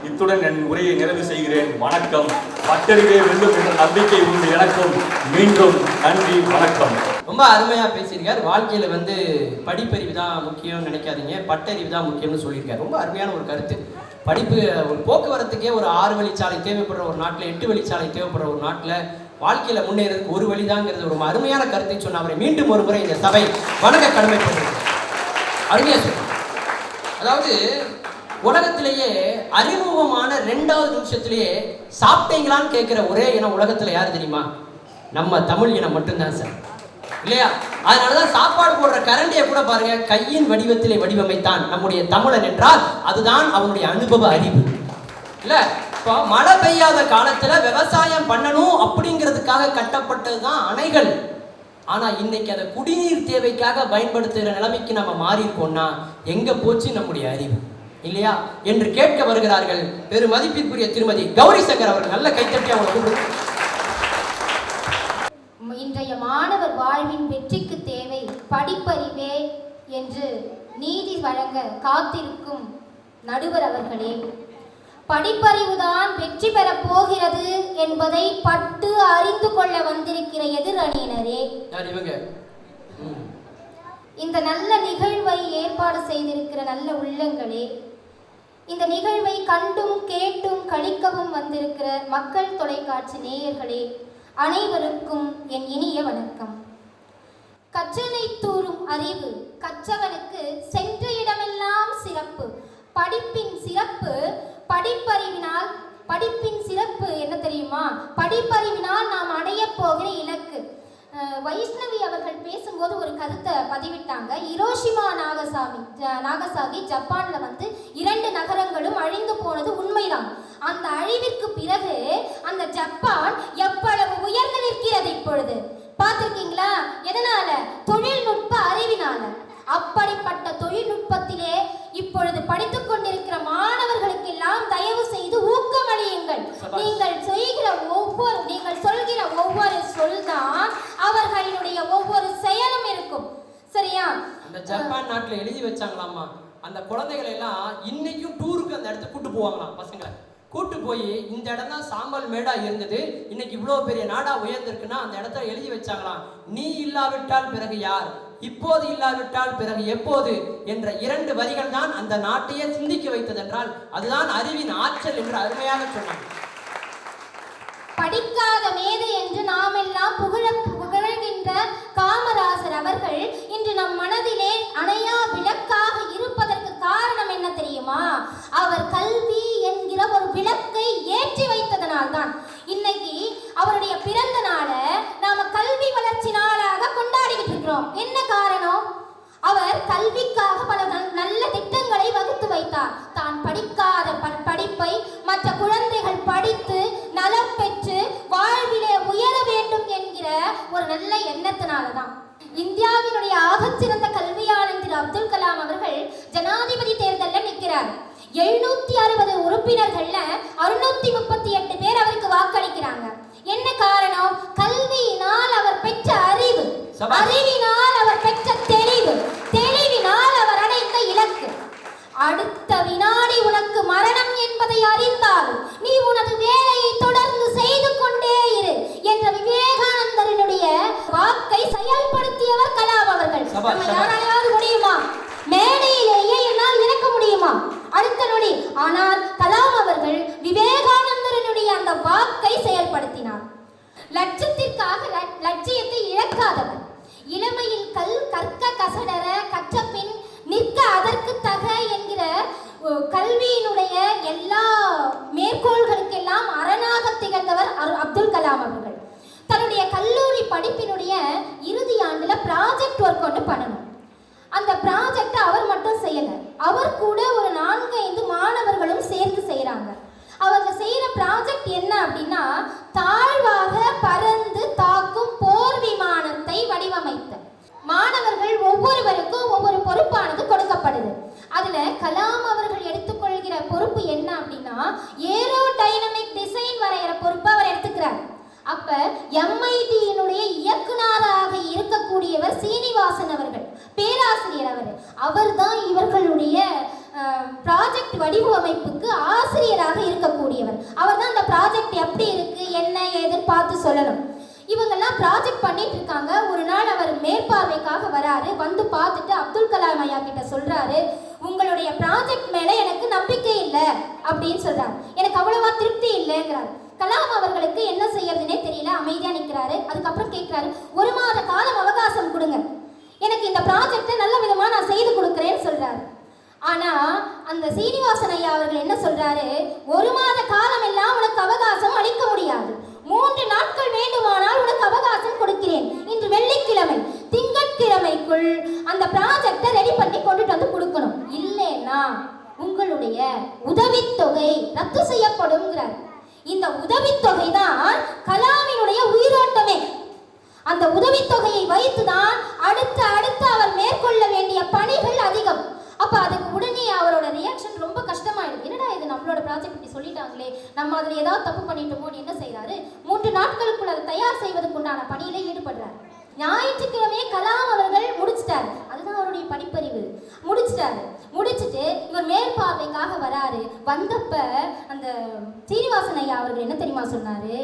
இத்துடன் என் உரையை நிறைவு செய்கிறேன். வணக்கம். பட்டறிவே வெல்லும் என்ற நம்பிக்கை உண்டு எனக்கும். மீண்டும் நன்றி, வணக்கம். ரொம்ப அருமையாக பேசியிருக்கார். வாழ்க்கையில் படிப்பறிவு தான் முக்கியம்னு நினைக்காதீங்க, பட்டறிவு தான் முக்கியம்னு சொல்லியிருக்காரு. ரொம்ப அருமையான ஒரு கருத்து. படிப்பு ஒரு போக்குவரத்துக்கே ஒரு 6 வழிச்சாலை தேவைப்படுற ஒரு நாட்டில், 8 வழிச்சாலை தேவைப்படுற ஒரு நாட்டில் வாழ்க்கையில் முன்னேறதுக்கு ஒரு வழிதாங்கிறது ஒரு அருமையான கருத்தை சொன்ன அவரை மீண்டும் ஒரு முறை இந்த சபை வணங்க கடமைப்படுகிறது. அருமையாக சொல்லுங்க. அதாவது உலகத்திலேயே அறிமுகமான 2வது நிமிஷத்திலேயே சாப்பிட்டீங்களான்னு கேட்குற ஒரே இனம் உலகத்தில் யார் தெரியுமா? நம்ம தமிழ் இனம் மட்டும்தான் சார், இல்லையா? அதனாலதான் சாப்பாடு போடுற கரண்டியை கூட பாருங்க, கையின் வடிவத்திலே வடிவமைத்தான் நம்முடைய தமிழன் என்றால் அதுதான் அவனுடைய அனுபவ அறிவு. இல்ல, இப்போ மழை பெய்யாத காலத்துல விவசாயம் பண்ணணும் அப்படிங்கிறதுக்காக கட்டப்பட்டதுதான் அணைகள். ஆனா இன்னைக்கு அதை குடிநீர் தேவைக்காக பயன்படுத்துகிற நிலைமைக்கு நம்ம மாறி இருக்கோம்னா எங்க போச்சு நம்முடைய அறிவு, இல்லையா என்று கேட்க வருகிறார்கள் பெரு மதிப்பிற்குரிய திருமதி கௌரி சங்கர் அவர்கள். நல்ல கைத்தட்டி அவங்களுக்கு. இன்றைய மாணவர் வாழ்வின் வெற்றிக்கு தேவை படிப்பறிவே என்று நீதி வழங்க காத்திருக்கும் நடுவர் அவர்களே, படிப்பறிவுதான் வெற்றி பெறப் போகிறது என்பதை பட்டு அறிந்து கொள்ள வந்திருக்கிற எதிர் அணியினரே, இந்த நல்ல நிகழ்வை ஏற்பாடு செய்திருக்கிற நல்ல உள்ளங்களே, இந்த நிகழ்வை கண்டும் கேட்டும் கழிக்கவும் வந்திருக்கிற மக்கள் தொலைக்காட்சி நேயர்களே, அனைவருக்கும் என் இனிய வணக்கம். கற்றனை தூறும் அறிவு கற்றவனுக்கு சென்ற இடமெல்லாம் சிறப்பு. படிப்பின் சிறப்பு படிப்பறிவினால். படிப்பின் சிறப்பு என்ன தெரியுமா? படிப்பறிவினால் நாம் அடைய போகிற இலக்கு. வைஷ்ணவி அவர்கள் பேசும்போது ஒரு கருத்தை பதிவிட்டாங்க. ஹிரோஷிமா நாகசாகி ஜப்பான்ல 2 நகரங்களும் அழிந்து போனது உண்மைதான். அந்த அழிவிற்கு பிறகு அந்த ஜப்பான் எவ்வளவு உயர்ந்து நிற்கிறது இப்பொழுது பார்த்திருக்கீங்களா? எதனால? தொழில்நுட்ப அறிவினால. அப்படிப்பட்ட தொழில்நுட்பத்திலே இப்பொழுது படித்துக் கொண்டிருக்கிற மாணவர்களுக்கெல்லாம் தயவு செய்து ஊக்கமளியுங்கள். நீங்கள் சொல்கிற ஒவ்வொரு சொல்தான் அவர்களினுடைய ஒவ்வொரு செயலும் இருக்கும். சரியா? அந்த ஜப்பான் நாட்டுல எழுதி வச்சாங்களாமா, அந்த குழந்தைகளை எல்லாம் இன்னைக்கும் டூருக்கு அந்த இடத்துக்கு கூட்டு போவாங்களாம். பசங்களை கூட்டு போய் இந்த இடம் தான் சாம்பல் மேடா இருந்தது, இன்னைக்கு இவ்வளவு பெரிய நாடா உயர்ந்திருக்குன்னா அந்த இடத்துல எழுதி வச்சாங்களாம். நீ இல்லாவிட்டால் பிறகு யார், இப்போது இல்லாவிட்டால் பிறகு எப்போது என்ற 2 வரிகள் தான் அந்த நாட்டையே சிந்திக்க வைத்ததென்றால் அதுதான் அறிவின் ஆற்றல் என்று அருமையாக சொன்னாங்க. படிக்காத மேதை என்று நாம் எல்லாம் புகழ்கின்ற காமராசர் அவர்கள் இன்று நம் மனதிலே அணையா விளக்காக இருப்பதற்கு காரணம் என்ன தெரியுமா? அவர் கல்வி கல்விக்காக பல நல்ல திட்டங்களை வகுத்து வைத்தார். தான் படிக்காத படிப்பை மற்ற குழந்தைகள் படித்து நலம் பெற்று வாழ்விலே உயர வேண்டும் என்கிற ஒரு நல்ல எண்ணத்தினால்தான் இந்தியாவினுடைய ஆகச்சிறந்த கல்வியாளர் திரு அப்துல் கலாம் அவர்கள் ஜனாதிபதி தேர்தலில் நிற்கிறார். 760 உறுப்பினர்கள்ல 638 பேர் அவருக்கு வாக்களிக்கிறாங்க. என்ன காரணம்? கல்வியினால் அவர் பெற்ற அறிவு, அறிவினால் அவர் பெற்ற தெளிவு, தெளிவினால் அவர் அடைந்த இலக்கு. அடுத்த வினாடி உனக்கு மரணம் என்பதை அறிந்தாலும் நீ உனது வேலையை தொடர்ந்து செய்து கொண்டே இரு என்ற விவேகானந்தரினுடைய வாக்கை செயல்படுத்தியவர் கலாம் அவர்கள். நம்ம யாராலையாவது முடியுமா? மேடையிலேயே என்னால் இறக்க முடியுமா? அடுத்த நொடி. ஆனால் கலாம் அவர்கள் விவேகானந்தரனுடைய அந்த வாக்கை செயல்படுத்தினார். லட்சத்திற்காக லட்சியத்தை இழக்காதவர். இளமையில் கற்க கசடர கற்ற பின் நிற்க அதற்கு தக என்கிற கல்வியினுடைய எல்லா மேற்கோள்களுக்கெல்லாம் அரணாக திகழ்ந்தவர் அப்துல் கலாம் அவர்கள். தன்னுடைய கல்லூரி படிப்பினுடைய இறுதி ஆண்டுல ப்ராஜெக்ட் ஒர்க் ஒன்று பண்ணணும். அந்த ப்ராஜெக்டை அவர் மட்டும் செய்யல, அவர் கூட ஒரு 4-5 மாணவர்களும் சேர்ந்து செய்யறாங்க. அவங்க செய்யற ப்ராஜெக்ட் என்ன அப்படின்னா, தாழ்வாக பறந்து தாக்கும் போர் விமானத்தை வடிவமைத்த மாணவர்கள் ஒவ்வொருவருக்கும் ஒவ்வொரு பொறுப்பானது கொடுக்கப்படுது. அதுல கலாம் அவர்கள் எடுத்துக்கொள்கிற பொறுப்பு என்ன அப்படின்னா, ஏரோடைனமிக் டிசைன் வரைகிற பொறுப்பு அவர் எடுத்துக்கிறார். அப்ப MIT-யினுடைய இயக்குனராக இருக்கக்கூடியவர் சீனிவாசன் அவர்கள், பேராசிரியர். அவர் தான் இவர்களுடைய ப்ராஜெக்ட் வடிவமைப்புக்கு ஆசிரியராக இருக்கக்கூடியவர். அவர் தான் அந்த ப்ராஜெக்ட் எப்படி இருக்கு என்ன ஏதுன்னு பார்த்து சொல்லணும். இவங்கெல்லாம் ப்ராஜெக்ட் பண்ணிட்டு இருக்காங்க. ஒரு நாள் அவர் மேற்பார்வைக்காக வராரு. வந்து பார்த்துட்டு அப்துல் கலாம் ஐயா கிட்ட சொல்றாரு, உங்களுடைய ப்ராஜெக்ட் மேல எனக்கு நம்பிக்கை இல்லை அப்படின்னு சொல்றாரு. எனக்கு அவ்வளவா திருப்தி இல்லைங்கிறாரு. கலாம் அவர்களுக்கு என்ன செய்யறதுனே தெரியல, அமைதியா நிற்கிறாரு. அதுக்கப்புறம் கேட்கிறாரு, 1 மாத காலம் அவகாசம் கொடுங்க, எனக்கு இந்த ப்ராஜெக்டை நல்ல விதமா நான் செய்து கொடுக்குறேன்னு சொல்றாரு. ஆனா அந்த சீனிவாசன் ஐயா அவர்கள் என்ன சொல்றாரு, 1 மாத காலம் எல்லாம் உனக்கு அவகாசம் அளிக்க முடியாது, 3 நாட்கள் வேண்டுமானால் உனக்கு அவகாசம் கொடுக்கிறேன். இன்று வெள்ளிக்கிழமை, திங்கட்கிழமைக்குள் அந்த ப்ராஜெக்டை ரெடி பண்ணி கொண்டுட்டு வந்து கொடுக்கணும், இல்லைன்னா உங்களுடைய உதவித்தொகை ரத்து செய்யப்படும்ங்கிறார். இந்த உதவித்தொகை தான் கலாமினுடைய உயிரோட்டமே. அந்த உதவித்தொகையை வைத்துதான் அடுத்து அவர் மேற்கொள்ள வேண்டிய பணிகள் அதிகம். அப்ப அதுக்கு உடனே அவரோட ரியாக்ஷன் ரொம்ப கஷ்டமாயிடுது. என்னடா இது, நம்மளோட ப்ராஜெக்ட் இப்படி சொல்லிட்டாங்களே, நம்ம அதுல ஏதாவது தப்பு பண்ணிட்டோமோன்னு என்ன செய்யறாரு, 3 நாட்களுக்குள்ள அதை தயார் செய்வதற்குண்டான பணியில ஈடுபடுறாரு. ஞாயிற்றுக்கிழமையே கலாம் அவர்கள் முடிச்சிட்டாரு. அதுதான் அவருடைய படிப்பறிவு. முடிச்சுட்டு இவர் மேற்பார்வைக்காக வராரு. வந்தப்ப அந்த சீனிவாசன் ஐயா அவர்கள் என்ன தெரியுமா சொன்னாரு,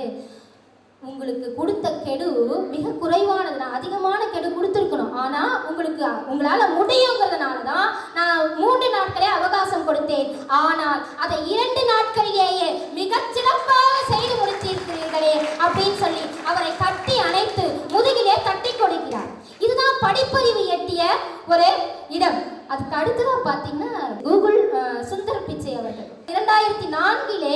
உங்களுக்கு கொடுத்த கெடு மிக குறைவானது, நான் அதிகமான கெடு கொடுத்துருக்கணும், ஆனா உங்களால முடியுங்கிறதுனால தான் நான் 3 நாட்களே அவகாசம் கொடுத்தேன், ஆனால் அதை 2 நாட்களிலேயே மிகச் சிறப்பாக செய்து முடித்திருக்கிறீர்களே அப்படின்னு சொல்லி அவரை கட்டி அணைத்து முதுகிலே தட்டி கொடுக்கிறார். இதுதான் படிப்பறிவு எட்டிய ஒரு இடம். அதுக்கு அடுத்ததான் பார்த்தீங்கன்னா கூகுள் சுந்தர் பிச்சை அவர்கள் 2004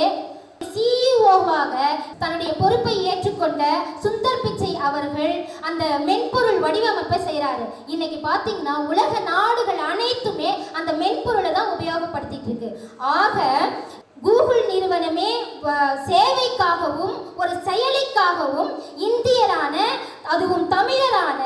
சிஇஓவாக தன்னுடைய பொறுப்பை ஏற்றுக்கொண்ட சுந்தர் பிச்சை அவர்கள் அந்த மென்பொருள் வடிவமைப்பை செய்கிறாரு. இன்னைக்கு பார்த்தீங்கன்னா உலக நாடுகள் அனைத்துமே அந்த மென்பொருளை தான் உபயோகப்படுத்திட்டு இருக்கு. ஆக கூகுள் நிறுவனமே சேவைக்காகவும் ஒரு செயலிக்காகவும் இந்தியரான அதுவும் தமிழரான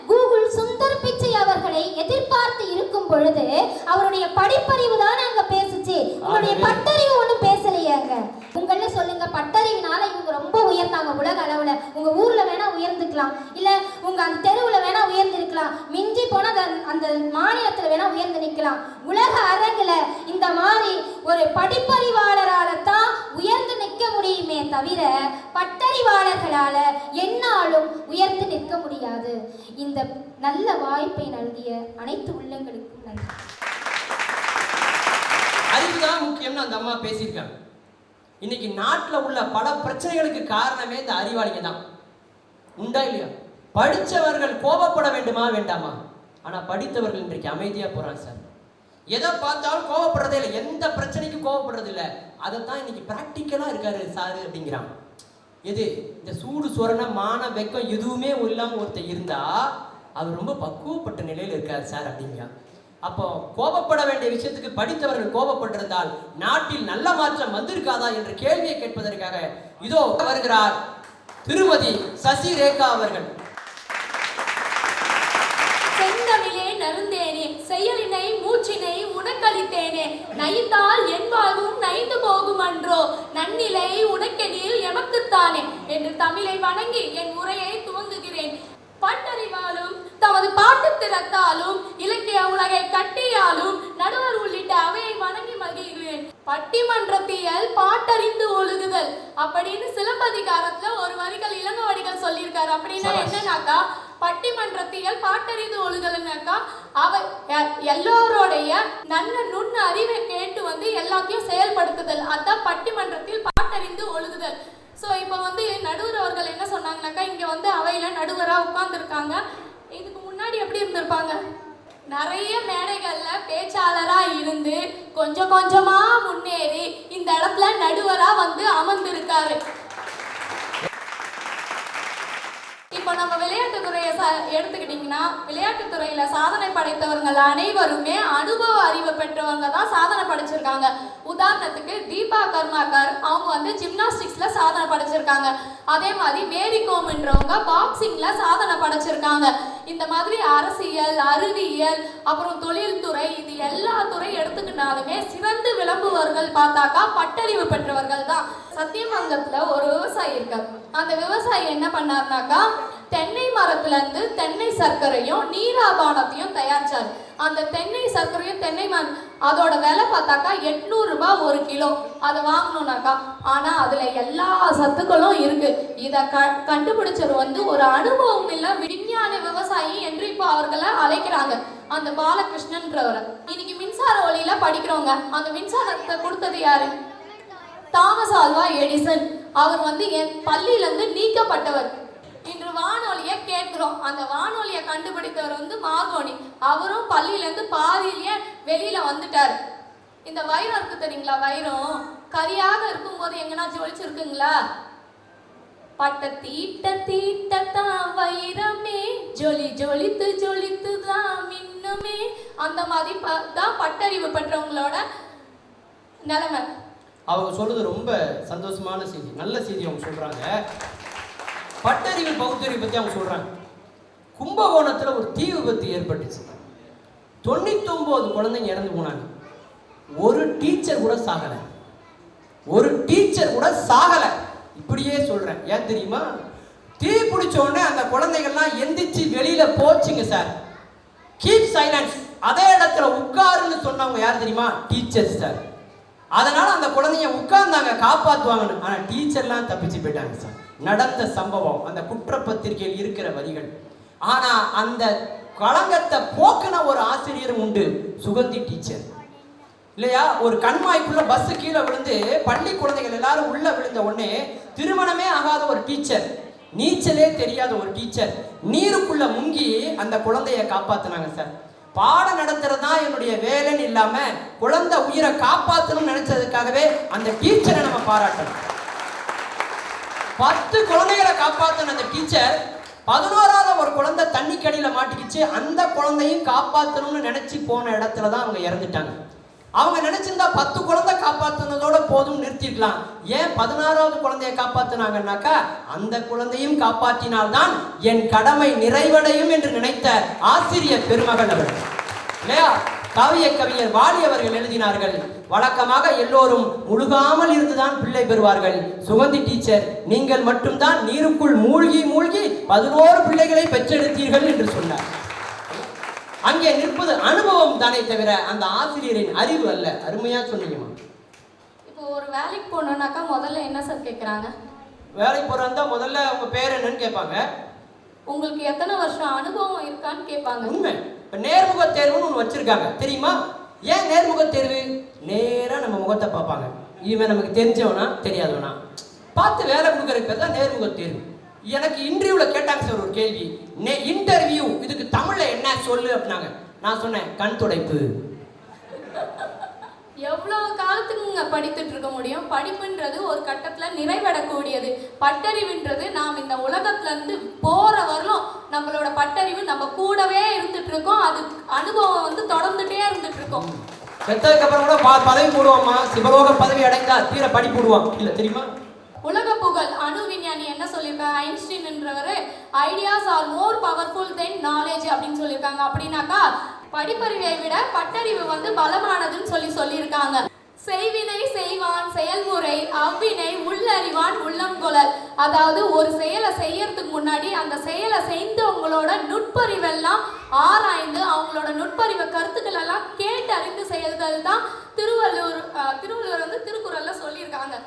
கூகுள் சுந்தர் பிச்சை அவர்களை எதிர்பார்த்து இருக்கும் பொழுது அவருடைய படிப்பறிவு தான் அங்க பேசுச்சு, உங்களுடைய பட்டறிவு ஒன்றும் பேசலையாங்க. உங்கள சொல்லுங்க, பட்டறிவினால இவங்க ரொம்ப உயர்ந்தாங்க உலக அளவுல. உங்க ஊர்ல வேணா உயர்ந்துக்கலாம், இல்ல உங்க அந்த தெருவுல வேணா உயர்ந்திருக்கலாம், மிஞ்சி போனா அந்த மாநிலத்துல வேணா உயர்ந்து நிற்கலாம். உலக அரங்குல இந்த மாதிரி ஒரு படிப்பறிவாளரால தான் உயர்ந்து நிற்க முடியுமே தவிர பட்டறிவாளர்களால என்னாலும் உயர்ந்து நிற்க முடியாது. இந்த நல்ல வாய்ப்பை நல்கிய அனைத்து உள்ளங்களுக்கும் நன்றி. அறிவுதான் முக்கியம்னு அந்த அம்மா பேசியிருக்காங்க. இன்னைக்கு நாட்டில் உள்ள பல பிரச்சனைகளுக்கு காரணமே இந்த அறிவாளிங்க தான். உண்டா இல்லையா? படித்தவர்கள் கோபப்பட வேண்டுமா வேண்டாமா? ஆனால் படித்தவர்கள் இன்றைக்கு அமைதியாக போகிறாங்க சார். எதை பார்த்தாலும் கோபப்படுறதே இல்லை, எந்த பிரச்சனைக்கும் கோபப்படுறது இல்லை. அதைத்தான் இன்னைக்கு ப்ராக்டிக்கலாக இருக்காரு சாரு அப்படிங்கிறான். எது இந்த சூடு சொரண மான வெக்கம் எதுவுமே இல்லாமல் ஒருத்தர் இருந்தா அவர் ரொம்ப பக்குவப்பட்ட நிலையில் இருக்காரு சார் அப்படிங்கிறான். அப்போ கோபப்பட வேண்டிய விஷயத்துக்கு படித்தவர்கள் கோபப்பட்டிருந்தால் நாட்டில் நல்ல மாற்றம் வந்திருக்காதா என்ற கேள்வியை கேட்பதற்காக இதோ வருகிறார் திருமதி சசி ரேகா அவர்கள். செந்தமிழே நருந்தேனே, செயலினை மூச்சினை உனக்களித்தேனே, நைந்தால் என் வாழ்வும் நைந்து போகும் அன்றோ, நன்னிலை உனக்கெனில் எமக்குத்தானே என்று தமிழை வணங்கி என் உரையை துவங்குகிறேன். பட்டறிவாலும் தமது பாட்டு திறத்தாலும் இலக்கிய உலகை கட்டியாலும் நடுவர் உள்ளிட்ட அவையை வணங்கி மகிழ்கிறேன். பட்டிமன்றத்தியல் பாட்டறிந்து ஒழுகுதல் அப்படின்னு சிலப்பதிகாரத்துல ஒரு வரிகள் இளங்கோவடிகள் சொல்லியிருக்காரு. அப்படின்னா என்னன்னாக்கா, பட்டிமன்றத்தியல் பாட்டறிந்து ஒழுகல்னாக்கா எல்லோருடைய நல்ல நுண் அறிவை கேட்டு எல்லாத்தையும் செயல்படுத்துதல். அதான் பட்டிமன்றத்தில் பாட்டறிந்து ஒழுகுதல். ஸோ இப்போ நடுவர் அவர்கள் என்ன சொன்னாங்கனாக்கா, இங்கே அவையில நடுவராக உட்கார்ந்துருக்காங்க. இதுக்கு முன்னாடி எப்படி இருந்திருப்பாங்க? நிறைய மேடைகள்ல பேச்சாளரா இருந்து கொஞ்சம் கொஞ்சமா முன்னேறி இந்த இடத்துல நடுவரா அமர்ந்திருக்காரு. இப்போ நம்ம விளையாட்டுத்துறையை எடுத்துக்கிட்டீங்கன்னா, விளையாட்டுத்துறையில சாதனை படைத்தவர்கள் அனைவருமே அனுபவ அறிவு பெற்றவங்க தான் சாதனை படைச்சிருக்காங்க. உதாரணத்துக்கு தீபா கர்மாக்கர் அவங்க ஜிம்னாஸ்டிக்ஸ்ல சாதனை படைச்சிருக்காங்க. அதே மாதிரி மேரி கோம்ன்றவங்க பாக்ஸிங்ல சாதனை படைச்சிருக்காங்க. இந்த மாதிரி அரசியல், அறிவியல், அப்புறம் தொழில்துறை, இது எல்லா துறை எடுத்துக்கிட்டாலுமே சிறந்து விளம்புவர்கள் பார்த்தாக்கா பட்டறிவு பெற்றவர்கள் தான். சத்தியமங்கலத்துல ஒரு விவசாயி இருக்கார். அந்த விவசாயி என்ன பண்ணார்னாக்கா, தென்னை மரத்துல இருந்து தென்னை சர்க்கரையும் நீராபானத்தையும் தயாரிச்சாரு. அந்த தென்னை சர்க்கரையும் தென்னை அதோட விலை பார்த்தாக்கா 800 ரூபாய் ஒரு கிலோ. அதை வாங்கணும்னாக்கா, ஆனா அதுல எல்லா சத்துக்களும் இருக்கு. இதை கண்டுபிடிச்சது ஒரு அனுபவம் இல்ல விஞ்ஞான விவசாயி என்று இப்போ அவர்களை அழைக்கிறாங்க. அந்த பாலகிருஷ்ணன்றவரை இன்னைக்கு மின்சார ஒளியில படிக்கிறோங்க. அந்த மின்சாரத்தை கொடுத்தது யாரு? Thomas Alva Edison. அவர் என் பள்ளியிலிருந்து நீக்கப்பட்டவர். இன்று வானொலியை கேட்கிறோம். அந்த வானொலியை கண்டுபிடித்தவர் மார்கோனி. அவரும் பள்ளியிலேருந்து பாதியிலேயே வெளியில வந்துட்டாரு. இந்த வைரம் இருக்கு தெரியுங்களா? வைரம் கரியாக இருக்கும்போது எங்கன்னா ஜொலிச்சிருக்குங்களா? பட்ட தீட்ட தீட்டத்தான் வைரமே, ஜொலி ஜொலித்து ஜொலித்து தான் மின்னுமே. அந்த மாதிரி தான் பட்டறிவு பெற்றவங்களோட நிலைமை. அவங்க சொல்றது ரொம்ப சந்தோஷமான செய்தி, நல்ல செய்தி அவங்க சொல்றாங்க. பட்டறிவு பகுத்தறிவு பத்தி அவங்க சொல்றாங்க. கும்பகோணத்துல ஒரு தீ விபத்து ஏற்பட்டுச்சு. 99 குழந்தைங்க இறந்து போனாங்க. ஒரு டீச்சர் கூட சாகல. ஒரு டீச்சர் கூட சாகல. இப்படியே சொல்றேன். ஏன் தெரியுமா? தீ பிடிச்ச உடனே அந்த குழந்தைகள்லாம் எந்திரிச்சு வெளியில போச்சுங்க சார். கீப் சைலன்ஸ், அதே இடத்துல உட்காருன்னு சொன்னவங்க யார் தெரியுமா? Teachers sir. அதனால அந்த குழந்தைங்க உட்கார்ந்தாங்க காப்பாற்றுவாங்கன்னு. ஆனா டீச்சர்லாம் தப்பிச்சு போயிட்டாங்க சார். நடந்த சம்பவம் அந்த குற்றப்பத்திரிகையில் இருக்கிற வரிகள். ஆனா அந்த களங்கத்தை போக்குன ஒரு ஆசிரியரும் உண்டு, சுகந்தி டீச்சர் இல்லையா? ஒரு கண்மாய்க்குள்ள பஸ் கீழே விழுந்து பள்ளி குழந்தைகள் எல்லாரும் உள்ள விழுந்த உடனே திருமணமே ஆகாத ஒரு டீச்சர், நீச்சலே தெரியாத ஒரு டீச்சர் நீருக்குள்ள முங்கி அந்த குழந்தைய காப்பாத்தினாங்க சார். பாடம் நடத்துறது தான் என்னுடைய வேலைன்னு இல்லாம குழந்தை உயிரை காப்பாற்றணும்னு நினைச்சதுக்காகவே அந்த டீச்சரை நம்ம பாராட்டணும். 10 குழந்தைகளை காப்பாற்றின அந்த டீச்சர் 11ஆவது ஒரு குழந்தை தண்ணி கடியில மாட்டிக்கிச்சு. அந்த குழந்தையும் காப்பாற்றணும்னு நினைச்சு போன இடத்துல தான் அவங்க இறந்துட்டாங்க. அவங்க நினைச்சிருந்தா 10 குழந்தை காப்பாற்றினதோட போதும் நிறுத்திருக்கலாம். ஏன் 16ஆவது குழந்தைய காப்பாற்றினாங்கன்னாக்கா, அந்த குழந்தையும் காப்பாற்றினால்தான் என் கடமை நிறைவடையும் என்று நினைத்த ஆசிரியர் பெருமகள் அவர் இல்லையா? கவிஞர் வாலி அவர்கள் எழுதினார்கள், வழக்கமாக எல்லோரும் முழுகாமல் இருந்துதான் பிள்ளை பெறுவார்கள். சுகந்தி டீச்சர், நீங்கள் மட்டும்தான் நீருக்குள் மூழ்கி மூழ்கி 11 பிள்ளைகளை பெற்றெடுத்தீர்கள் என்று சொன்னார். அங்கே நிற்பது அனுபவம் தானே தவிர அந்த ஆசிரியரின் அறிவு அல்ல. அருமையா சொன்னீங்கம்மா. இப்போ ஒரு வேலைக்கு போனோம்னாக்கா முதல்ல என்ன சார் கேட்குறாங்க? வேலைக்கு போறதா முதல்ல உங்க பேர் என்னன்னு கேட்பாங்க. உங்களுக்கு எத்தனை வருஷம் அனுபவம் இருக்கான்னு கேட்பாங்க. உண்மை. இப்போ நேர்முக தேர்வுன்னு ஒன்று வச்சிருக்காங்க தெரியுமா? ஏன் நேர்முக தேர்வு? நேராக நம்ம முகத்தை பார்ப்பாங்க. இவன் நமக்கு தெரிஞ்சவனா தெரியாதவனா பார்த்து வேலை கொடுக்கறதுக்கு பேர் தான் நேர்முக தேர்வு. எனக்கு இன்டர்வியூவில் கேட்டாங்க சார் ஒரு கேள்வி, இன்டர்வியூ இதுக்கு தமிழ்ல என்ன சொல்லு அப்படின்னாங்க. நான் சொன்னேன் கண் துடைப்பு. எவ்வளவு காலத்துக்குங்க படித்துட்டு இருக்க முடியும்? படிப்புன்றது ஒரு கட்டத்துல நிறைவடக்கூடியது. பட்டறிவுன்றது நாம் இந்த உலகத்துல இருந்து போற வரலும் நம்மளோட பட்டறிவு நம்ம கூடவே இருந்துட்டு இருக்கோம். அது அனுபவம் வந்து தொடர்ந்துட்டே இருந்துட்டு இருக்கோம். செத்ததுக்கு அப்புறம் கூட பதவி போடுவாமா, சிவலோக பதவி அடைந்தா தீர படி போடுவான் இல்ல தெரியுமா? உலக புகழ் அணு விஞ்ஞானி என்ன சொல்லியிருக்காங்க, ஐன்ஸ்டீன்ன்றவர் ஐடியாஸ் ஆர் மோர் பவர்ஃபுல் தென் நாலேஜ் அப்படின்னு சொல்லியிருக்காங்க. அப்படின்னாக்கா படிப்பறிவை விட பட்டறிவு வந்து பலமானதுன்னு சொல்லியிருக்காங்க. செய்வினை செய்வான் செயல்முறை, அவ்வினை உள்ளறிவான் உள்ளம் கொளல். அதாவது ஒரு செயலை செய்யறதுக்கு முன்னாடி அந்த செயலை செய்தவங்களோட நுட்பறிவெல்லாம் ஆராய்ந்து அவங்களோட நுட்பறிவு கருத்துக்கள் எல்லாம் கேட்டு அறிந்து செயல்கள் தான் திருவள்ளுவர் வந்து திருக்குறள்ல சொல்லியிருக்காங்க.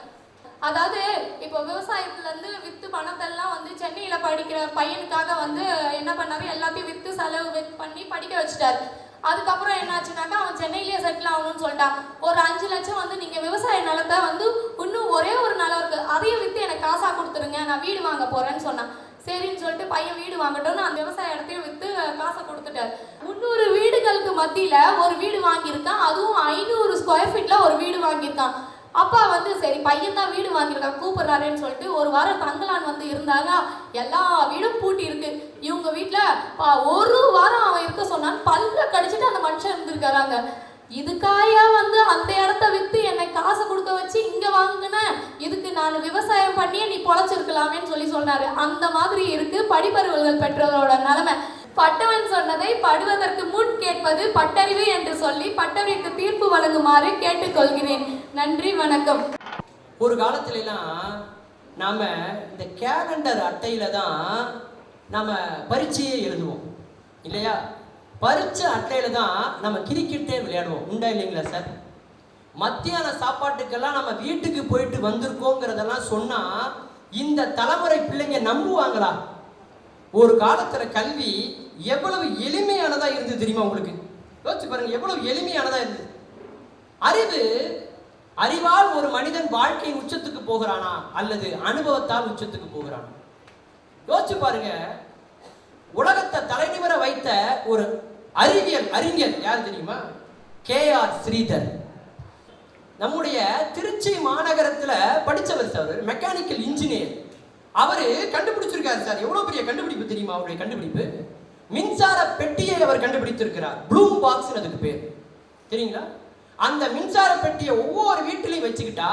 அதாவது இப்போ விவசாயத்துல இருந்து வித்து பணத்தெல்லாம் வந்து சென்னையில படிக்கிற பையனுக்காக வந்து என்ன பண்ணாரு, எல்லாத்தையும் வித்து செலவு பண்ணி படிக்க வச்சுட்டாரு. அதுக்கப்புறம் என்னாச்சுனாக்கா அவன் சென்னையிலேயே செட்டில் ஆகணும்னு சொல்லிட்டான். ஒரு 5 லட்சம் வந்து நீங்க விவசாய நிலத்தை வந்து இன்னும் ஒரே ஒரு நிலம் இருக்கு, அதையும் வித்து எனக்கு காசா கொடுத்துருங்க, நான் வீடு வாங்க போறேன்னு சொன்னான். சரின்னு சொல்லிட்டு பையன் வீடு வாங்கட்டும்னு அந்த விவசாய இடத்தையும் வித்து காசை கொடுத்துட்டாரு. 300 வீடுகளுக்கு மத்தியில ஒரு வீடு வாங்கியிருக்கான், அதுவும் 500 ஸ்கொயர் ஃபீட்ல ஒரு வீடு வாங்கியிருக்கான். அப்பா வந்து சரி பையன் தான் வீடு வாங்கியிருக்கான் கூப்பிடுறாருன்னு சொல்லிட்டு ஒரு வாரம் தங்கலான்னு வந்து இருந்தாங்க. எல்லா வீடும் பூட்டி இருக்கு. இவங்க வீட்டில் ஒரு வாரம் அவன் இருக்க சொன்னான்னு பல்ல கடிச்சிட்டு அந்த மனுஷன் இருந்திருக்காராங்க. இதுக்காயா வந்து அந்த இடத்த வித்து என்னை காசை கொடுக்க வச்சு இங்க வாங்கின, இதுக்கு நான் விவசாயம் பண்ணியே நீ பொழைச்சிருக்கலாமேன்னு சொன்னாரு. அந்த மாதிரி இருக்கு படிப்பறிவுகள் பெற்றவரோட நிலைமை. பட்டவன் சொன்னதை படுவதற்கு முன் கேட்பது பட்டறிவு என்று சொல்லி பட்டவனுக்கு தீர்ப்பு வழங்குமாறு கேட்டுக்கொள்கிறேன். நன்றி, வணக்கம். ஒரு காலத்துல எல்லாம் நாம இந்த கேலண்டர் அட்டையில தான் நாம பரீட்சையே எழுதுவோம் இல்லையா? பரீட்சை அட்டையில தான் நம்ம கிரிக்கெட்டே விளையாடுவோம். உண்டா இல்லைங்களா சார்? மத்தியான சாப்பாட்டுக்கெல்லாம் நம்ம வீட்டுக்கு போயிட்டு வந்திருக்கோங்கிறதெல்லாம் சொன்னா இந்த தலைமுறை பிள்ளைங்க நம்புவாங்களா? ஒரு காலத்துல கல்வி எவ்வளவு எளிமையானதா இருந்தது தெரியுமா உங்களுக்கு? யோசிச்சு பாருங்க, எவ்வளவு எளிமையானதா இருந்தது. அறிவால் ஒரு மனிதன் வாழ்க்கையின் உச்சத்துக்கு போகிறானா அல்லது அனுபவத்தால் உச்சத்துக்கு போகிறானா? யோசிச்சு பாருங்க. உலகத்தை தலைநிமிர வைத்த ஒரு அறிவியல் அறிஞர் யார் தெரியுமா? K.R. ஸ்ரீதர். நம்முடைய திருச்சி மாநகரத்துல படிச்சவர் சார், மெக்கானிக்கல் இன்ஜினியர். அவரு கண்டுபிடிச்சிருக்காரு சார். எவ்வளவு பெரிய கண்டுபிடிப்பு தெரியுமா அவருடைய கண்டுபிடிப்பு? மின்சார பெட்டியை அவர் கண்டுபிடித்திருக்கிறார். ப்ளூம் பாக்ஸ் அதுக்கு பேர், தெரியுங்களா? அந்த மின்சார பெட்டியை ஒவ்வொரு வீட்டிலையும் வச்சுக்கிட்டா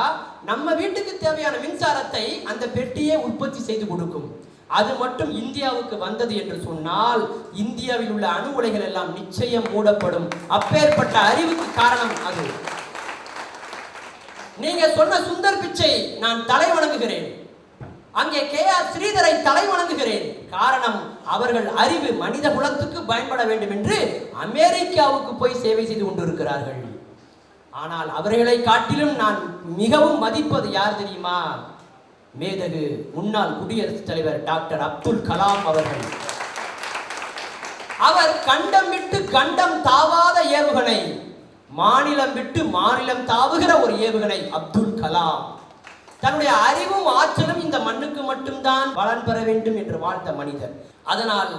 நம்ம வீட்டுக்கு தேவையான மின்சாரத்தை அந்த பெட்டியே உற்பத்தி செய்து கொடுக்கும். அது மட்டும் இந்தியாவுக்கு வந்தது என்று சொன்னால் இந்தியாவில் உள்ள அணு உலைகள் எல்லாம் நிச்சயம் மூடப்படும். அப்பேற்பட்ட அறிவுக்கு காரணம் அது. நீங்க சொன்ன சுந்தர் பிச்சை நான் தலை வணங்குகிறேன். அங்கே K.R. ஸ்ரீதரை தலை வணங்குகிறேன். காரணம், அவர்கள் அறிவு மனித குலத்துக்கு பயன்பட வேண்டும் என்று அமெரிக்காவுக்கு போய் சேவை செய்து கொண்டிருக்கிறார்கள். ஆனால் அவர்களை காட்டிலும் நான் மிகவும் மதிப்பது யார் தெரியுமா? மேதகு முன்னாள் குடியரசுத் தலைவர் டாக்டர் அப்துல் கலாம் அவர்கள். அவர் கண்டம் விட்டு கண்டம் தாவாத ஏவுகணை, மாநிலம் விட்டு மாநிலம் தாவுகிற ஒரு ஏவுகணை அப்துல் கலாம். தன்னுடைய அறிவும் ஆற்றலும் இந்த மண்ணுக்கு மட்டும்தான் பலன் பெற வேண்டும் என்று வாழ்ந்த மனிதர். அதனால்